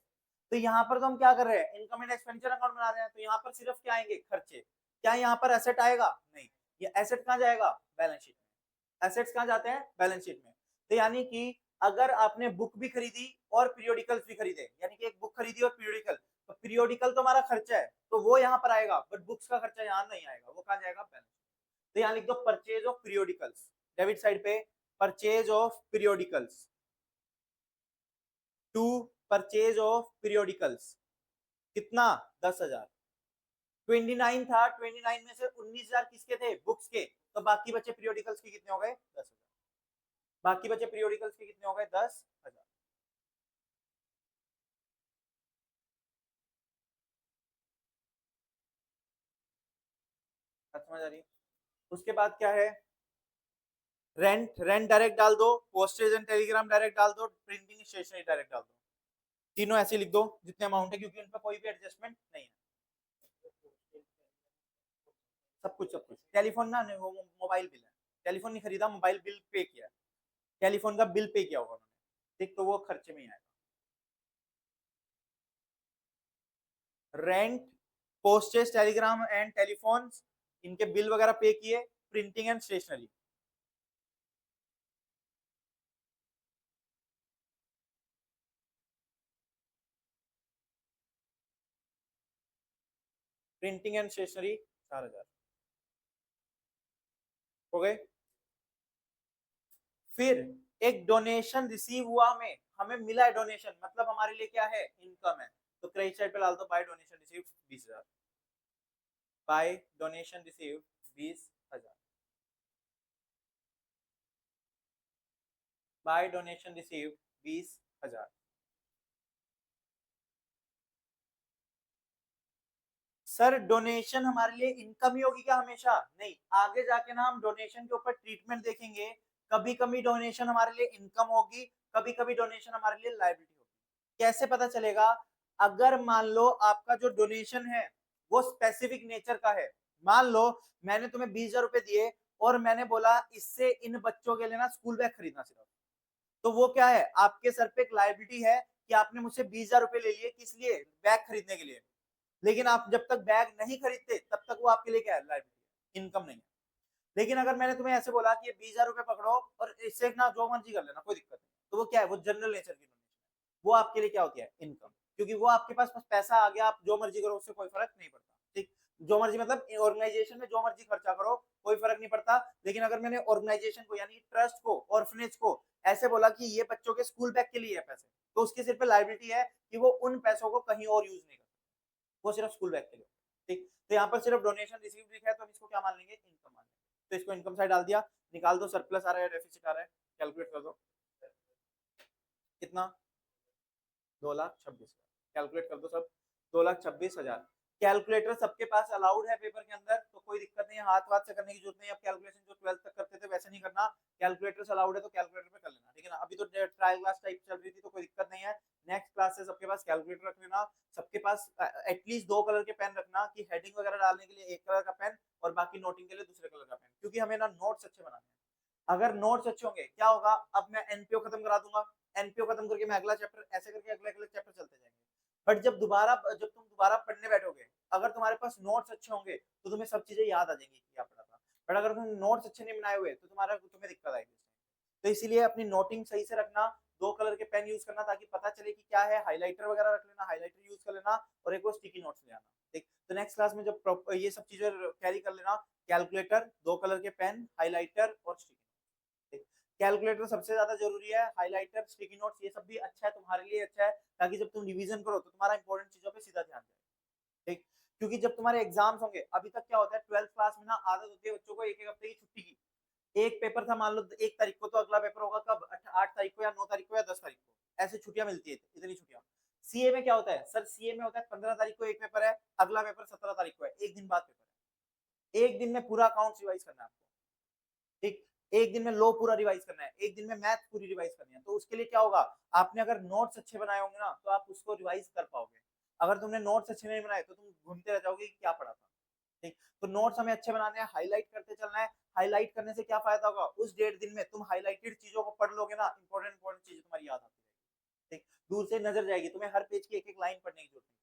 तो यहाँ पर तो हम क्या कर रहे हैं, इनकम एंड एक्सपेंडिचर अकाउंट बना रहे हैं, तो यहाँ पर सिर्फ क्या आएंगे, खर्चे। क्या यहाँ पर एसेट आएगा? नहीं। ये एसेट कहाँ जाएगा, बैलेंस शीट में। एसेट्स कहाँ जाते हैं, बैलेंस शीट में। तो यानी कि अगर आपने बुक भी खरीदी और पीरियोडिकल्स भी खरीदे, यानी कि एक बुक खरीदी और पीरियोडिकल, तो पीरियोडिकल तो हमारा खर्चा है, तो वो यहाँ पर आएगा, बट बुक्स का खर्चा यहाँ नहीं आएगा, वो कहाँ जाएगा, बैलेंस। तो यहाँ लिख दो purchase of periodicals, debit side पे purchase of periodicals, to purchase of periodicals कितना, 10,000। 29 था, 29 में से 19,000 किसके थे, बुक्स के। तो बाकी बचे पीरियोडिकल्स के कितने हो गए, 10,000। बाकी बचे पीरियोडिकल्स के कितने हो गए, 10,000। समझ आ रही है? उसके बाद क्या है, रेंट, रेंट डायरेक्ट डाल दो, पोस्टेज एंड टेलीग्राम डायरेक्ट डाल दो, प्रिंटिंग स्टेशनरी डायरेक्ट डाल दो। तीनों ऐसे लिख दो जितने अमाउंट है, क्योंकि उनका कोई भी एडजस्टमेंट नहीं है। सब कुछ, सब कुछ। टेलीफोन ना नहीं, वो मोबाइल बिल है। टेलीफोन नहीं खरीदा, मोबाइल बिल पे किया। टेलीफोन का बिल पे किया होगा उन्होंने, ठीक, तो वो खर्चे में ही आएगा। Rent, postage, telegram and telephone, इनके बिल वगैरह पे किए, printing and stationery. Printing and stationery 4,000 हो गए। फिर एक डोनेशन रिसीव हुआ, हमें हमें मिला है डोनेशन, मतलब हमारे लिए क्या है, इनकम है। तो क्रेडिट साइड पे डाल दो, by donation receive 20,000। By donation receive 20,000। By donation receive 20,000। Sir donation हमारे लिए इनकम ही होगी क्या हमेशा? नहीं, आगे जाके ना हम डोनेशन के ऊपर ट्रीटमेंट देखेंगे। कभी कभी डोनेशन हमारे लिए इनकम होगी, कभी कभी डोनेशन हमारे लिए लायबिलिटी होगी। कैसे पता चलेगा? अगर मान लो आपका जो डोनेशन है वो स्पेसिफिक नेचर का है। मान लो मैंने तुम्हें 20,000 रुपए दिए और मैंने बोला इससे इन बच्चों के लिए ना स्कूल बैग खरीदना सिर्फ, तो वो क्या है, आपके सर पे एक लायबिलिटी है कि आपने मुझसे 20,000 रुपए ले लिए, किस लिए, बैग खरीदने के लिए। लेकिन आप जब तक बैग नहीं खरीदते तब तक वो आपके लिए क्या है, लाइबिलिटी, इनकम नहीं है। लेकिन अगर मैंने तुम्हें ऐसे बोला कि ये 20,000 रुपए पकड़ो और इससे ना जो मर्जी कर लेना, कोई दिक्कत नहीं, तो वो क्या है, वो जनरल नेचर की डोनेशन, वो आपके लिए क्या होती है, इनकम। क्योंकि वो आपके पास पैसा आ गया, आप जो मर्जी करो, उससे कोई फर्क नहीं पड़ता। ठीक, जो मर्जी मतलब ऑर्गेनाइजेशन में जो मर्जी खर्चा करो, कोई फर्क नहीं पड़ता। लेकिन अगर मैंने ऑर्गेनाइजेशन को यानी ट्रस्ट को, ऑर्फनेज को ऐसे बोला कि ये बच्चों के स्कूल बैग के लिए है पैसे, तो उसके सिर पे लाइबिलिटी है कि वो उन पैसों को कहीं और यूज नहीं कर, वो सिर्फ स्कूल बैग के लिए। ठीक, तो यहाँ पर सिर्फ डोनेशन रिसीव लिखा है तो हम इसको क्या मान लेंगे, इनकम मान लेंगे। तो इसको इनकम साइड डाल दिया, निकाल दो सरप्लस आ रहा है डेफिसिट आ रहा है, कैलकुलेट कर दो कितना 2,26,000, कैलकुलेट कर दो सब 2,26,000। कैलकुलेटर सबके पास अलाउड है पेपर के अंदर, तो कोई दिक्कत नहीं है, हाथ वाथ से करने की जरूरत नहीं है। अब कैलकुलेशन जो 12th तक करते थे वैसे नहीं करना, कैलकुलेटर अलाउड है तो कैलकुलेटर पे कर लेना, ठीक है ना। अभी तो ट्रायल क्लास टाइप चल रही थी तो कोई दिक्कत नहीं है, नेक्स्ट क्लास से सबके पास कैलकुलेटर रख लेना, सबके पास एटलीस्ट 2 कलर के पेन रखना कि हेडिंग वगैरह डालने के लिए एक कलर का पेन और बाकी नोटिंग के लिए दूसरे कलर का पेन, क्योंकि हमें ना नोट्स अच्छे बनाने हैं। अगर नोट्स अच्छे होंगे क्या होगा, अब मैं एनपीओ खत्म करा दूंगा, एनपीओ खत्म करके मैं अगला चैप्टर ऐसे करके अगले अगले चैप्टर चलते जाएंगे। बट जब तुम दोबारा पढ़ने बैठोगे, अगर तुम्हारे पास नोट्स अच्छे होंगे तो तुम्हें सब चीजें याद आ जाएंगी क्या पढ़ा था। बट अगर तुम नोट्स अच्छे नहीं बनाए हुए तो तुम्हें दिक्कत आएगी। तो इसीलिए अपनी नोटिंग सही से रखना, 2 कलर के पेन यूज करना ताकि पता चले कि क्या है, हाइलाइटर वगैरह रख लेना, हाइलाइटर यूज कर लेना, और एक वो स्टिकी नोट्स ले आना, ठीक। तो नेक्स्ट क्लास में जब ये सब चीजें कैरी कर लेना, कैलकुलेटर, 2 कलर के पेन, हाइलाइटर और स्टिकी, कैलकुलेटर सबसे ज्यादा जरूरी है, हाइलाइटर, स्टिकी नोट्स ये सब भी अच्छा है, तुम्हारे लिए अच्छा है, ताकि जब तुम रिवीजन करो तो तुम्हारा इंपॉर्टेंट चीजों पे सीधा ध्यान जाए, ठीक। क्योंकि जब तुम्हारे एग्जाम्स होंगे, अभी तक क्या होता है 12th क्लास में ना आदत होती है बच्चों को एक एक हफ्ते की छुट्टी की, एक पेपर था मान लो 1 तारीख को, तो अगला पेपर होगा कब, 8 तारीख को या 9 तारीख को या 10 तारीख को, ऐसे छुट्टियां मिलती है, इतनी छुट्टियां। सीए में क्या होता है सर, सीए में होता है 15 तारीख को एक पेपर है, अगला पेपर 17 तारीख को है, एक दिन बाद पेपर है, एक दिन में पूरा अकाउंट रिवाइज करना है आपको, ठीक। एक दिन में लो पूरा रिवाइज करना है, एक दिन में मैथ पूरी रिवाइज करनी है, तो उसके लिए क्या होगा, आपने अगर नोट्स अच्छे बनाए होंगे ना तो आप उसको रिवाइज कर पाओगे। अगर तुमने नोट्स अच्छे नहीं बनाए तो तुम घूमते रह जाओगे कि क्या पढ़ा था, ठीक। तो नोट्स हमें अच्छे बनाने हैं, हाईलाइट करते चलना है। हाईलाइट करने से क्या फायदा होगा, उस 1.5 दिन में तुम हाईलाइटेड चीजों को पढ़ लोगे ना, इंपॉर्टेंट इंपॉर्टेंट चीजें तुम्हारी याद आती रहेगी, ठीक। दूर से नजर जाएगी, तुम्हें हर पेज की एक एक लाइन पढ़ने की जरूरत नहीं,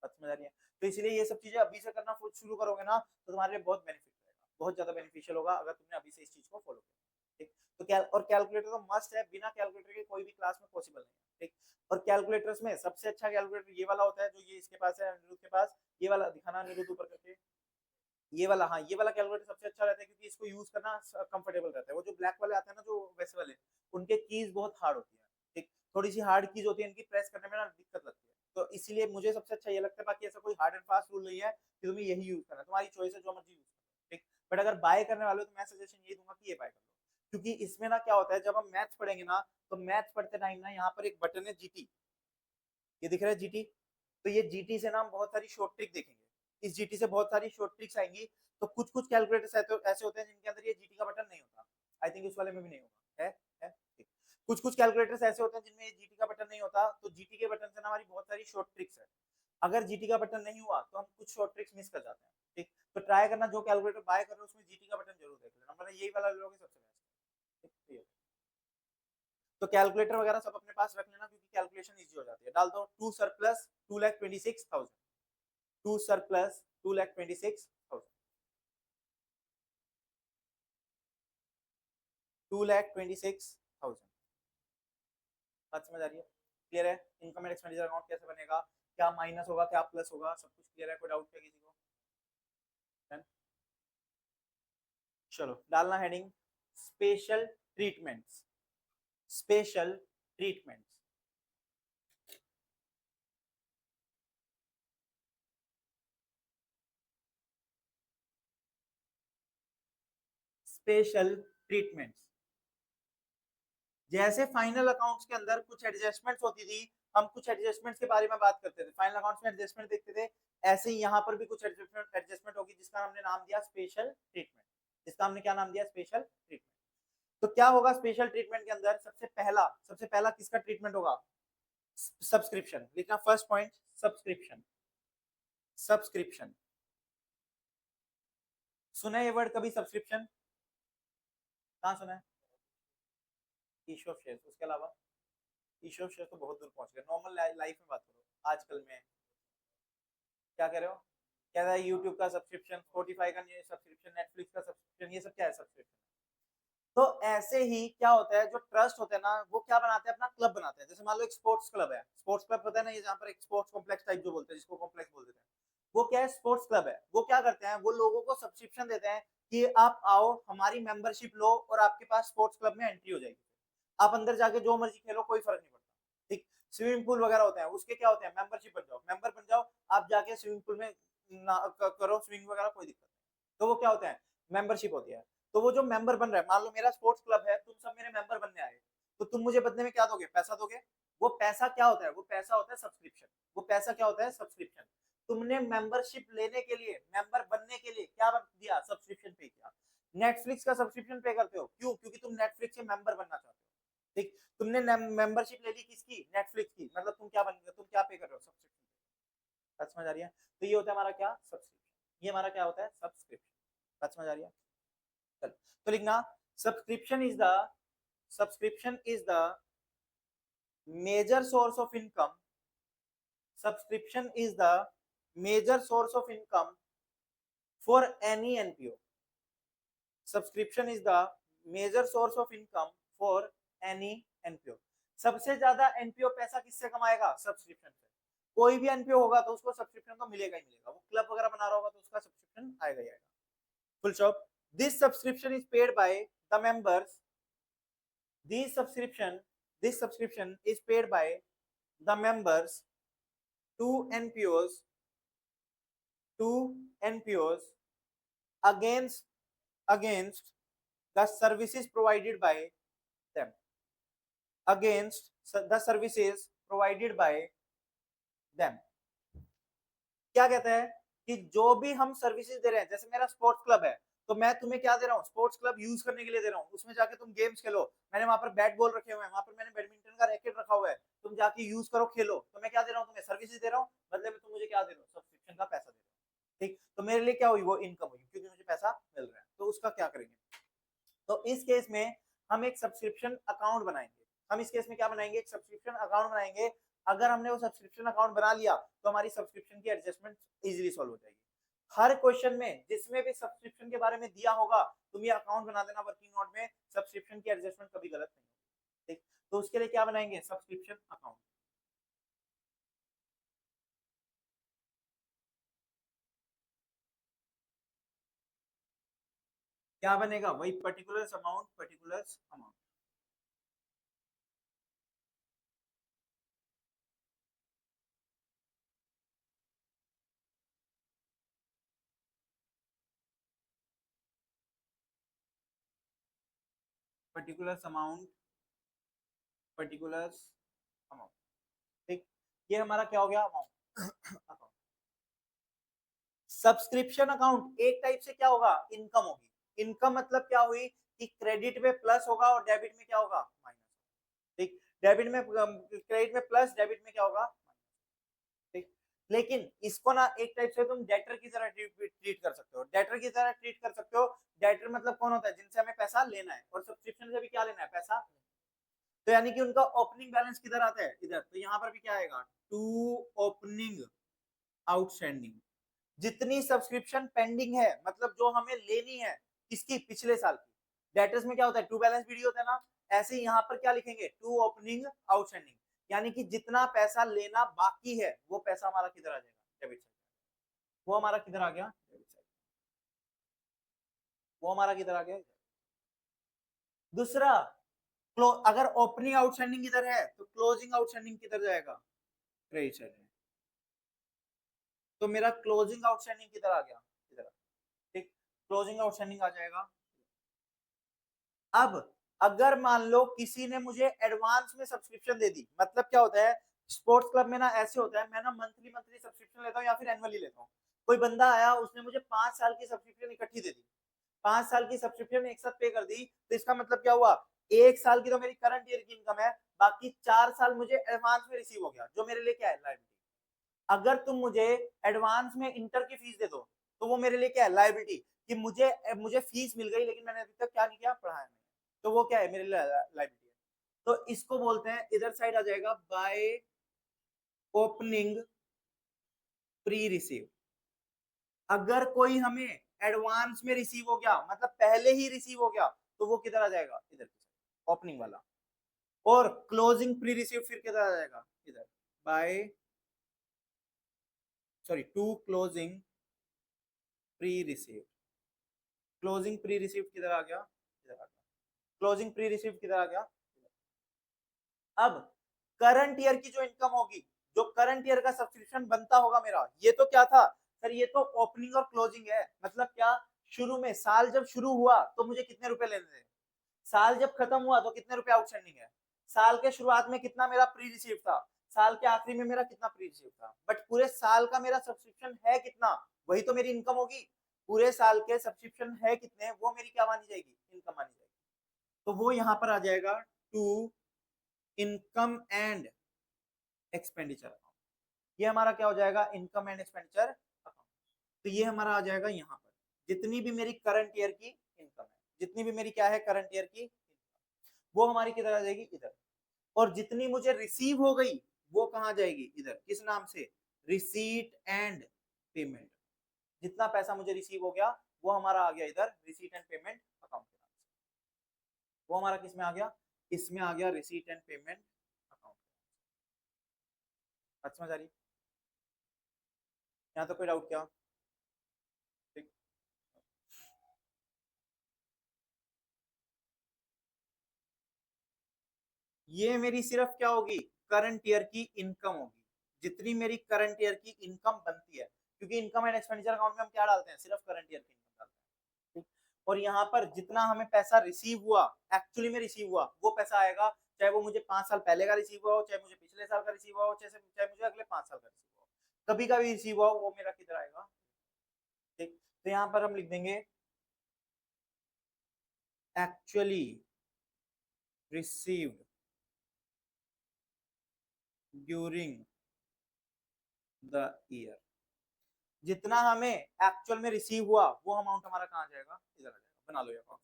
बात समझ आ रही है। तो इसलिए ये सब चीजें अभी से करना शुरू करोगे ना तो तुम्हारे लिए बहुत बेनिफिट रहेगा, बहुत ज्यादा बेनिफिशियल होगा अगर तुमने अभी से इस चीज को फॉलो किया, ठीक। तो और कैलकुलेटर तो मस्ट है, बिना कैलकुलेटर के कोई भी क्लास में पॉसिबल नहीं है, ठीक। और कैलकुलेटर्स में सबसे अच्छा कैलकुलेटर ये वाला होता है जो ये इसके पास है, अनिरुद्ध के पास, ये वाला दिखाना अनिरुद्ध ऊपर करके, ये वाला, हाँ ये वाला कैलकुलेटर सबसे अच्छा रहता है क्योंकि इसको यूज करना कंफर्टेबल रहता है। वो जो ब्लैक वाले आते हैं ना, जो वैसे वाले, उनके कीज बहुत हार्ड होती है, ठीक, थोड़ी सी हार्ड कीज होती है, इनकी प्रेस करने में ना दिक्कत लगती है, तो इसीलिए मुझे सबसे अच्छा ये लगता है। बाकी ऐसा कोई हार्ड एंड फास्ट रूल नहीं है कि तुम्हें यही यूज करना है, तुम्हारी चॉइस है, जो मर्जी यूज करो, ठीक। बट अगर बाय करने वाले हो तो मैं सजेशन ये दूंगा कि ये बाय कर लो, क्योंकि इसमें ना क्या होता है, जब हम मैथ्स पढ़ेंगे ना तो मैथ्स पढ़ते टाइम ना यहाँ पर एक बटन है जीटी, ये दिख रहा है जीटी, तो ये जीटी से ना हम बहुत सारी शॉर्ट ट्रिक देखेंगे, इस जीटी से बहुत सारी शॉर्ट ट्रिक्स आएंगी। तो कुछ कुछ कैलकुलेटर्स ऐसे होते हैं जिनके अंदर ये जीटी का बटन नहीं होता, आई थिंक उस वाले में भी नहीं होगा, है ठीक। कुछ कुछ कैलकुलेटर्स ऐसे होते हैं जिनमें जीटी का बटन नहीं होता, तो जीटी के बटन से ना हमारी बहुत सारी शॉर्ट ट्रिक्स है, अगर जीटी का बटन नहीं हुआ तो हम कुछ शॉर्ट ट्रिक्स मिस कर जाते हैं, ठीक। तो ट्राई करना, जो कैलकुलेटर बाय कर रहे हो उसमें जीटी का बटन जरूर देख लेना, मतलब यही वाला लोगे सबसे बेस्ट, ठीक। तो कैलकुलेटर वगैरह सब अपने पास रख लेना क्योंकि कैलकुलेशन इजी हो जाती है। डाल दो 2 सरप्लस 2,26,000, 2 सरप्लस 2,26,000, 2,26,000, बात समझ आ रही है, क्लियर है। इनकम एंड एक्सपेंडिचर अकाउंट कैसे बनेगा, क्या माइनस होगा क्या प्लस होगा, सब कुछ क्लियर है, कोई डाउट है किसी को। Done? चलो डालना heading special treatments, special treatments, special treatments. जैसे फाइनल अकाउंट्स के अंदर कुछ एडजस्टमेंट्स होती थी, हम कुछ एडजस्टमेंट्स के बारे में बात करते थे, फाइनल अकाउंट्स में एडजस्टमेंट देखते थे, ऐसे ही यहाँ पर भी कुछ एडजस्टमेंट होगी जिसका हमने नाम दिया स्पेशल ट्रीटमेंट, जिसका हमने क्या नाम दिया, स्पेशल ट्रीटमेंट। तो क्या होगा स्पेशल ट्रीटमेंट के अंदर, सबसे पहला किसका ट्रीटमेंट होगा, सब्सक्रिप्शन, लिखना फर्स्ट पॉइंट, सब्सक्रिप्शन, सब्सक्रिप्शन, सुना है ये वर्ड कभी, सब्सक्रिप्शन कहाँ सुना है, इशू ऑफ शेयर, उसके अलावा इशू ऑफ शेयर तो बहुत दूर पहुंच गए, नॉर्मल लाइफ में बात करो आजकल में, क्या कह रहे हो, क्या है यूट्यूब का सब्सक्रिप्शन, स्पॉटिफाई का सब्सक्रिप्शन, नेटफ्लिक्स का सब्सक्रिप्शन, ये सब क्या है सब्सक्रिप्शन। तो ऐसे ही क्या होता है, जो ट्रस्ट होते हैं ना वो क्या बनाते हैं, अपना क्लब बनाते हैं। जैसे मान लो एक स्पोर्ट्स क्लब है, स्पोर्ट्स क्लब पता है ना, ये जहाँ पर एक स्पोर्ट्स कॉम्प्लेक्स टाइप जो बोलते हैं, जिसको कॉम्प्लेक्स बोल देते हैं, वो क्या है, स्पोर्ट्स क्लब है। वो क्या करते हैं, वो लोगों को सब्सक्रिप्शन देते हैं कि आप आओ हमारी मेंबरशिप लो और आपके पास स्पोर्ट्स क्लब में एंट्री हो जाएगी, आप अंदर जाके जो मर्जी खेलो, कोई फर्क नहीं पड़ता, ठीक। स्विमिंग पूल वगैरह होते हैं, उसके क्या होते हैं, मेंबरशिप बन जाओ, मेंबर बन जाओ, आप जाके स्विमिंग पूल में करो स्विंग वगैरह, कोई दिक्कत नहीं। तो वो क्या होता है, मेंबरशिप होती है। तो वो जो मेंबर बन रहा है, मान लो मेरा स्पोर्ट्स क्लब है, तुम सब मेरे मेंबर बनने आए, तो तुम मुझे बदले में क्या दोगे, पैसा दोगे। वो पैसा क्या होता है, वो पैसा होता है सब्सक्रिप्शन। वो पैसा क्या होता है, सब्सक्रिप्शन। तुमने मेंबरशिप लेने के लिए, मेंबर बनने के लिए क्या दिया, सब्सक्रिप्शन पे किया। नेटफ्लिक्स का सब्सक्रिप्शन पे करते हो, क्यों, क्योंकि तुम नेटफ्लिक्स के मेंबर बनना चाहते हो। ठीक, तुमने मेंबरशिप ले ली किसकी, नेटफ्लिक्स की, मतलब तुम क्या बन गए, तुम क्या पे कर रहे हो, सब्सक्रिप्शन। बात समझ आ रही है। तो ये होता है हमारा क्या, सब्सक्रिप्शन। ये हमारा क्या होता है, सब्सक्रिप्शन। बात समझ आ रही है। चल, तो लिखना, subscription is the, subscription is the major source of income, subscription is the major source of income for any NPO. Subscription is the major source of income for any NPO. सबसे ज्यादा NPO पैसा किससे कमाएगा, subscription से। कोई भी NPO होगा तो उसको सब्सक्रिप्शन तो मिलेगा ही मिलेगा। वो क्लब वगैरह बना रहा होगा तो उसका सब्सक्रिप्शन आएगा ही आएगा। Full stop. This subscription is paid by the members, this subscription is paid by the members to NPOs, to NPOs against the services provided by them, against the services provided by them। क्या कहता है कि जो भी हम services दे रहे हैं, जैसे मेरा स्पोर्ट्स क्लब है, तो मैं तुम्हें क्या दे रहा हूँ, स्पोर्ट्स क्लब यूज करने के लिए दे रहा हूँ, उसमें जाके तुम गेम्स खेलो। मैंने वहां पर बैट बॉल रखे हुए हैं, वहां पर मैंने बैडमिंटन का रैकेट रखा हुआ है, तुम जाके यूज करो, खेलो। तो मैं क्या दे रहा हूँ, तुम्हें सर्विसेज दे रहा हूँ, बदले में तुम मुझे क्या दे रहे हो, सब्सक्रिप्शन का पैसा दे रहे हो। ठीक, तो मेरे लिए क्या हुई, वो इनकम हुई, क्योंकि मुझे पैसा मिल रहा है। तो उसका क्या करेंगे, तो इस केस में हम एक सब्सक्रिप्शन अकाउंट बनाएंगे। हम इस केस में क्या बनाएंगे, एक सब्सक्रिप्शन अकाउंट बनाएंगे। अगर हमने वो सब्सक्रिप्शन अकाउंट बना लिया तो हमारी सब्सक्रिप्शन की एडजस्टमेंट इजीली सॉल्व हो जाएगी। हर क्वेश्चन में जिसमें भी सब्सक्रिप्शन के बारे में दिया होगा, तुम ये अकाउंट बना देना वर्किंग नोट में, सब्सक्रिप्शन की एडजस्टमेंट कभी गलत नहीं होगी। ठीक, तो उसके लिए क्या बनाएंगे, सब्सक्रिप्शन अकाउंट। क्या बनेगा, वही particular amount, particular amount. Particular amount, particular amount. ठीक, ये हमारा क्या हो गया, अमाउंट। सब्सक्रिप्शन अकाउंट एक टाइप से क्या होगा, इनकम होगी। इनकम मतलब क्या हुई कि क्रेडिट में प्लस होगा और डेबिट में क्या होगा, माइनस। ठीक, डेबिट में, क्रेडिट में प्लस, डेबिट में क्या होगा, ठीक। लेकिन इसको ना एक टाइप से तुम डेटर की तरह ट्रीट कर सकते हो, डेटर की तरह ट्रीट कर सकते हो। डेटर मतलब कौन होता है, जिनसे हमें पैसा लेना है, और सब्सक्रिप्शन से भी क्या लेना है, पैसा। तो यानी कि उनका ओपनिंग बैलेंस किधर आता है, इधर। तो यहाँ पर भी क्या आएगा, टू ओपनिंग आउटस्टैंडिंग। जितनी सब्सक्रिप्शन पेंडिंग है, मतलब जो हमें लेनी है, किसकी, पिछले साल की। डेटर्स में क्या होता है, टू बैलेंस पीरियड होता है ना। ऐसे ही यहाँ पर क्या लिखेंगे, टू ओपनिंग आउटस्टैंडिंग। यानी कि जितना पैसा लेना बाकी है, वो पैसा हमारा किधर आ जाएगा, डेबिट साइड। वो हमारा किधर आ गया, डेबिट साइड। वो हमारा किधर आ गया। दूसरा, अगर ओपनिंग आउटस्टैंडिंग किधर है, तो क्लोजिंग आउटस्टैंडिंग किधर जाएगा, क्रेडिट साइड में। तो मेरा क्लोजिंग आउटस्टैंडिंग किधर आ गया, इधर। ठीक, क्लोजिंग आउटस्टैंडिंग आ जाएगा। अब अगर मान लो किसी ने मुझे एडवांस में सब्सक्रिप्शन दे दी, मतलब क्या होता है, स्पोर्ट्स क्लब में ना ऐसे होता है, मैं ना मंथली मंथली सब्सक्रिप्शन लेता हूँ या फिर एनुअली लेता हूँ। कोई बंदा आया, उसने मुझे 5 साल की सब्सक्रिप्शन इकट्ठी दे दी, 5 साल की सब्सक्रिप्शन एक साथ पे कर दी। तो इसका मतलब क्या हुआ, 1 साल की तो मेरी करंट ईयर की इनकम है, बाकी 4 साल मुझे एडवांस में रिसीव हो गया, जो मेरे लिए क्या है, लाइबिलिटी। अगर तुम मुझे एडवांस में इंटर की फीस दे दो, तो वो मेरे लिए क्या है, लाइबिलिटी। कि मुझे मुझे फीस मिल गई, लेकिन मैंने अभी तक क्या नहीं किया, पढ़ाया नहीं। तो वो क्या है, मेरे लिए लाइबिलिटी है। तो इसको बोलते हैं, इधर साइड आ जाएगा, बाय ओपनिंग प्री रिसीव। अगर कोई हमें एडवांस में रिसीव हो गया, मतलब पहले ही रिसीव हो गया, तो वो किधर आ जाएगा, इधर, ओपनिंग वाला। और क्लोजिंग प्री रिसीव फिर किधर आ जाएगा, इधर, by, sorry, to closing pre receive. Closing pre receive किधर आ गया, इधर आ गया। क्लोजिंग प्री रिसीव किधर आ गया। अब करंट ईयर की जो इनकम होगी, जो करंट ईयर का सब्सक्रिप्शन बनता होगा मेरा, ये तो क्या था, सर ये तो ओपनिंग और क्लोजिंग है, मतलब क्या, शुरू में साल जब शुरू हुआ तो मुझे कितने रुपए लेने थे, साल जब खत्म हुआ तो कितने रुपए आउटस्टैंडिंग है, साल के शुरुआत में कितना मेरा प्री रिसीव था, साल के आखिरी में मेरा कितना प्री रिसीव था, बट पूरे साल का मेरा सब्सक्रिप्शन है कितना, वही तो मेरी इनकम होगी। पूरे साल के सब्सक्रिप्शन है कितने, वो मेरी क्या मानी जाएगी, इनकम मानी जाएगी। तो वो यहां पर आ जाएगा to income and expenditure account, ये हमारा क्या हो जाएगा, इनकम एंड एक्सपेंडिचर अकाउंट। तो ये हमारा आ जाएगा यहाँ पर, जितनी भी मेरी करंट ईयर की इनकम है, जितनी भी मेरी क्या है करंट ईयर की इनकम, वो हमारी किधर आ जाएगी, इधर। और जितनी मुझे रिसीव हो गई वो कहां जाएगी, इधर, किस नाम से, रिसीट एंड पेमेंट। जितना पैसा मुझे रिसीव हो गया वो हमारा आ गया इधर रिसीट एंड पेमेंट अकाउंट के नाम से, वो हमारा किस में आ गया, इसमें आ गया रिसीट एंड पेमेंट अकाउंट। बात समझ आ रही, यहाँ तो कोई डाउट क्या, ठीक। ये मेरी सिर्फ क्या होगी, करंट ईयर की इनकम होगी, जितनी मेरी करंट ईयर की इनकम बनती है, क्योंकि इनकम एंड एक्सपेंडिचर अकाउंट में हम क्या डालते हैं, सिर्फ करंट ईयर की इनकम डालते हैं, ठीक। और यहाँ पर जितना हमें पैसा रिसीव हुआ, एक्चुअली में रिसीव हुआ, वो पैसा आएगा, चाहे वो मुझे 5 साल पहले का रिसीव हुआ हो, चाहे मुझे पिछले साल का रिसीव हुआ हो, चाहे मुझे अगले 5 साल का रिसीव हुआ हो, कभी का भी रिसीव हुआ हो, वो मेरा किधर आएगा, ठीक। तो यहाँ पर हम लिख देंगे actually received during the year. जितना हमें एक्चुअल में रिसीव हुआ वो अमाउंट हमारा कहाँ जाएगा, इधर आ जाएगा, बना लो ये अकाउंट।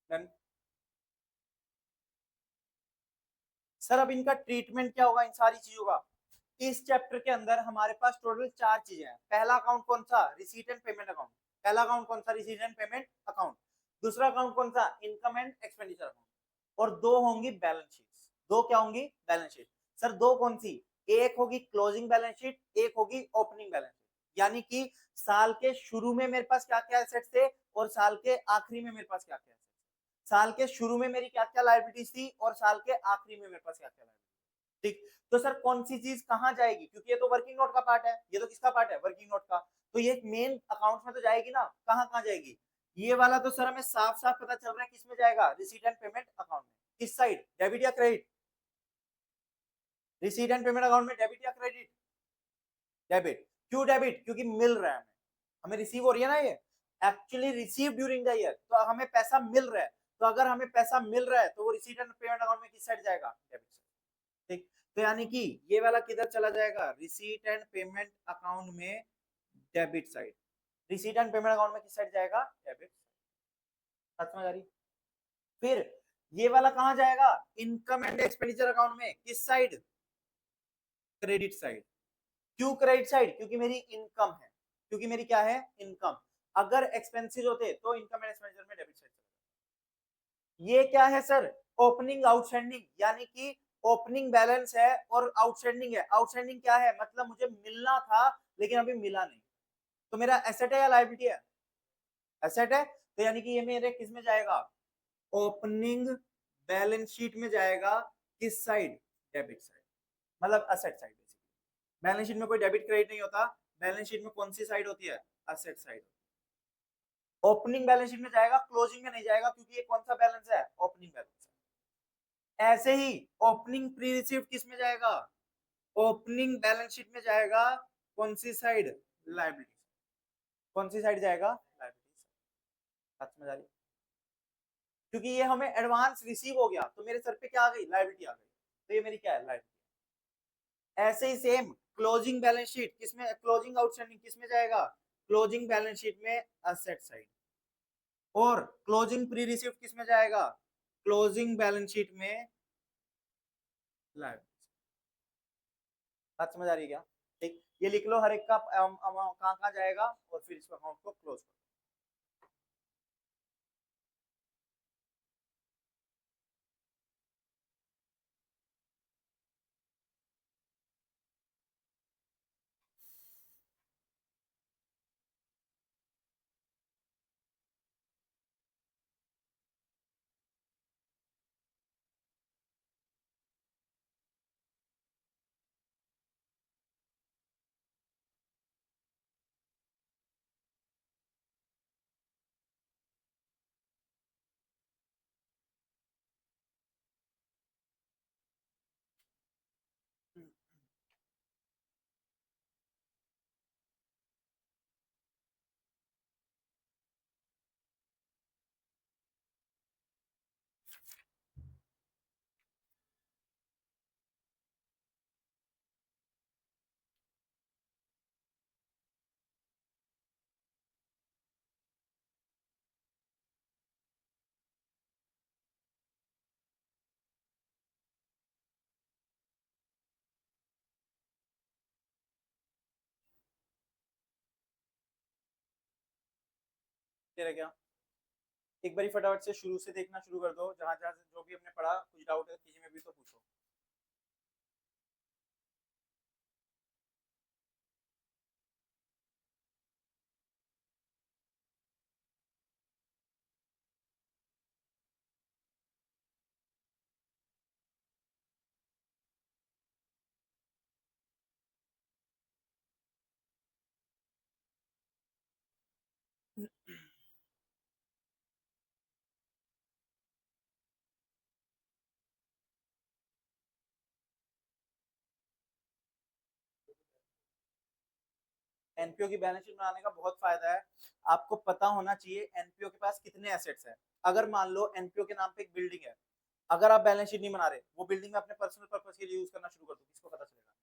Done? सर अब इनका ट्रीटमेंट क्या होगा इन सारी चीजों का, इस चैप्टर के अंदर हमारे पास टोटल 4 चीजें हैं। पहला अकाउंट कौन सा, रिसीट एंड पेमेंट अकाउंट, पहला अकाउंट कौन सा, रिसीट एंड पेमेंट अकाउंट। दूसरा अकाउंट कौन सा, इनकम एंड एक्सपेंडिचर अकाउंट। और दो होंगी बैलेंस शीट, दो क्या होंगी, बैलेंस शीट। सर दो कौन सी, एक होगी क्लोजिंग बैलेंस शीट, एक होगी ओपनिंग बैलेंस शीट। यानी कि साल के शुरू में मेरे पास क्या क्या एसेट्स थे और साल के आखिरी में मेरे पास क्या क्या, साल के शुरू में मेरी क्या क्या लायबिलिटीज थी और साल के आखिरी में मेरे पास क्या क्या लायबिलिटी, ठीक। तो सर कौन सी चीज कहां जाएगी, क्योंकि ये तो वर्किंग नोट का पार्ट है, ये तो किसका पार्ट है, वर्किंग नोट का। तो ये मेन अकाउंट में तो जाएगी ना, कहां कहां जाएगी, ये वाला तो सर हमें साफ साफ पता चल रहा है किस में जाएगा, रिसीट एंड पेमेंट अकाउंट में। किस साइड, डेबिट या credit, receipt and payment account में डेबिट या क्रेडिट, डेबिट। क्यों डेबिट, क्योंकि मिल रहा है हमें, हमें रिसीव हो रही है ना ये, actually receive during the year, तो हमें पैसा मिल रहा है। तो अगर हमें पैसा मिल रहा है तो वो रिसीट एंड पेमेंट अकाउंट में किस साइड जाएगा, डेबिट साइड, ठीक। तो यानी कि ये वाला किधर चला जाएगा, रिसीट एंड पेमेंट अकाउंट में debit side, receipt and payment account में किस साइड जाएगा, डेबिट। बात समझ आ रही, फिर ये वाला कहां जाएगा, इनकम एंड एक्सपेंडिचर अकाउंट में, किस साइड, क्रेडिट साइड। क्यों क्रेडिट साइड, क्योंकि मेरी इनकम है, क्योंकि मेरी क्या है, इनकम। अगर एक्सपेंसेस होते तो इनकम एंड एक्सपेंडिचर में डेबिट साइड। ये क्या है सर, ओपनिंग आउटस्टैंडिंग, यानी कि ओपनिंग बैलेंस है और आउटस्टैंडिंग है। आउटस्टैंडिंग क्या है, मतलब मुझे मिलना था लेकिन अभी मिला नहीं, तो मेरा एसेट है या लायबिलिटी है, एसेट है। तो यानी कि ये मेरे किस में जाएगा, ओपनिंग बैलेंस शीट में जाएगा, किस साइड, डेबिट साइड, मतलब एसेट साइड। बैलेंस शीट में कोई डेबिट क्रेडिट नहीं होता, बैलेंस शीट में कौन सी साइड होती है, asset side. Opening balance sheet में जाएगा, क्लोजिंग में नहीं जाएगा, क्योंकि ये कौन सा बैलेंस है, ओपनिंग बैलेंस। ऐसे ही ओपनिंग प्री रिसीव किस में जाएगा, ओपनिंग बैलेंस शीट में जाएगा, कौन सी साइड, लायबिलिटी, कौन सी साइड जाएगा, लायबिलिटी। बात समझ आ रही, क्योंकि ये हमें एडवांस रिसीव हो गया तो मेरे सर पे क्या आ गई, लायबिलिटी आ गई, तो ये मेरी क्या है, लायबिलिटी। ऐसे ही सेम क्लोजिंग बैलेंस शीट किसमें, क्लोजिंग आउटस्टैंडिंग किसमें जाएगा, क्लोजिंग बैलेंस शीट में असेट साइड, और क्लोजिंग प्री रिसिप्ट किस में जाएगा, क्लोजिंग बैलेंस शीट में लायबिलिटी। बात समझ आ रही है क्या? ठीक, ये लिख लो हर एक का कहाँ कहाँ जाएगा, और फिर इस अकाउंट को क्लोज करो। तेरा क्या, एक बारी फटाफट से शुरू से देखना शुरू कर दो, जहां जहां से जो भी हमने पढ़ा, कुछ डाउट है किसी में भी तो पूछो। एनपीओ की बैलेंस शीट बनाने का बहुत फायदा है, आपको पता होना चाहिए एनपीओ के पास कितने एसेट्स हैं। अगर मान लो एनपीओ के नाम पे एक बिल्डिंग है, अगर आप बैलेंस शीट नहीं बना रहे, वो बिल्डिंग में अपने पर्सनल पर्पस के लिए यूज करना शुरू कर दो, किसको पता चलेगा?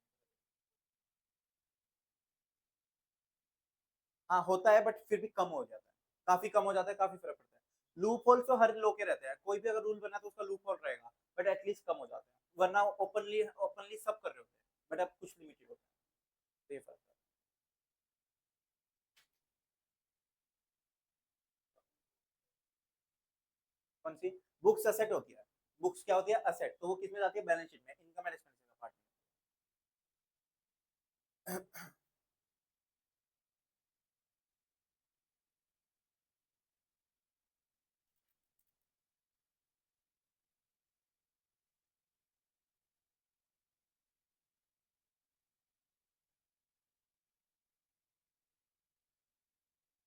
हाँ होता है, बट फिर भी कम हो जाता है, काफी कम हो जाता है, काफी फर्क पड़ता है। लूप होल तो हर लोग के रहते हैं, कोई भी अगर रूल बना तो उसका लूप होल रहेगा, बट एटलीस्ट कम हो जाता है, वरना ओपनली ओपनली सब कर रहे होते हैं, बट अब कुछ लिमिटेड होता है, तो ये फर्क है। कौन सी? बुक्स असेट होती है, बुक्स क्या होती है, असेट, तो वो किसमें जाती है, बैलेंस शीट में, इनकम एंड एक्सपेंसेस का पार्ट में।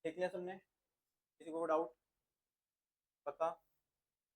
देख लिया तुमने, किसी को डाउट? पक्का?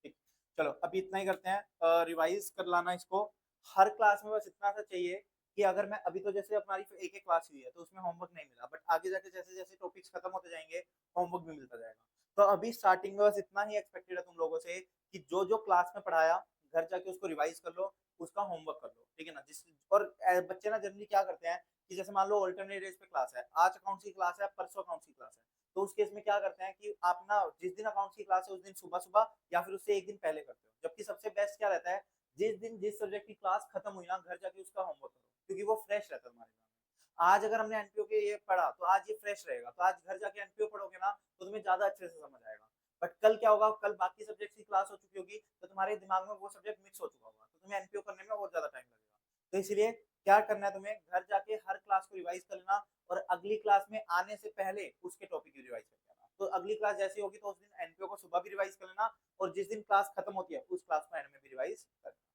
ठीक, चलो अभी इतना ही करते हैं, रिवाइज कर लाना इसको। हर क्लास में बस इतना सा चाहिए कि अगर मैं अभी तो जैसे हमारी एक एक क्लास हुई है तो उसमें होमवर्क नहीं मिला, बट आगे जाके जैसे जैसे टॉपिक्स खत्म होते जाएंगे होमवर्क भी मिलता जाएगा। तो अभी स्टार्टिंग में बस इतना ही एक्सपेक्टेड है तुम लोगों से कि जो जो क्लास में पढ़ाया घर जाके उसको रिवाइज कर लो, उसका होमवर्क कर लो, ठीक है ना? जिस और बच्चे ना जनरली क्या करते हैं कि जैसे मान लो अल्टरनेट डेज पे क्लास है, आज अकाउंट्स की क्लास है, परसों अकाउंट्स की क्लास है, तो उस केस में क्या करते हैं कि आप ना जिस दिन अकाउंट्स की क्लास है उस दिन सुबह सुबह या फिर उससे एक दिन पहले करते हो, जबकि सबसे बेस्ट क्या रहता है, जिस दिन जिस सब्जेक्ट की क्लास खत्म हुई ना घर जाके उसका होमवर्क करो, क्योंकि वो फ्रेश रहता है तुम्हारे सामने। आज अगर हमने एनपीओ के ये पढ़ा तो आज ये फ्रेश रहेगा, तो आज घर जाके एनपीओ पढ़ोगे ना तो तुम्हें ज्यादा अच्छे से समझ आएगा। बट कल क्या होगा, कल बाकी सब्जेक्ट की क्लास हो चुकी होगी तो तुम्हारे दिमाग में वो सब्जेक्ट मिक्स हो चुका होगा, तो तुम्हें एनपीओ करने में और ज्यादा टाइम लगेगा। तो इसलिए क्या करना है, तुम्हें घर जाके हर क्लास को रिवाइज कर लेना, और अगली क्लास में आने से पहले उसके टॉपिक की रिवाइज कर लेना। तो अगली क्लास जैसी होगी तो उस दिन एनपीओ को सुबह भी रिवाइज कर लेना, और जिस दिन क्लास खत्म होती है उस क्लास को एंड में भी रिवाइज कर लेना।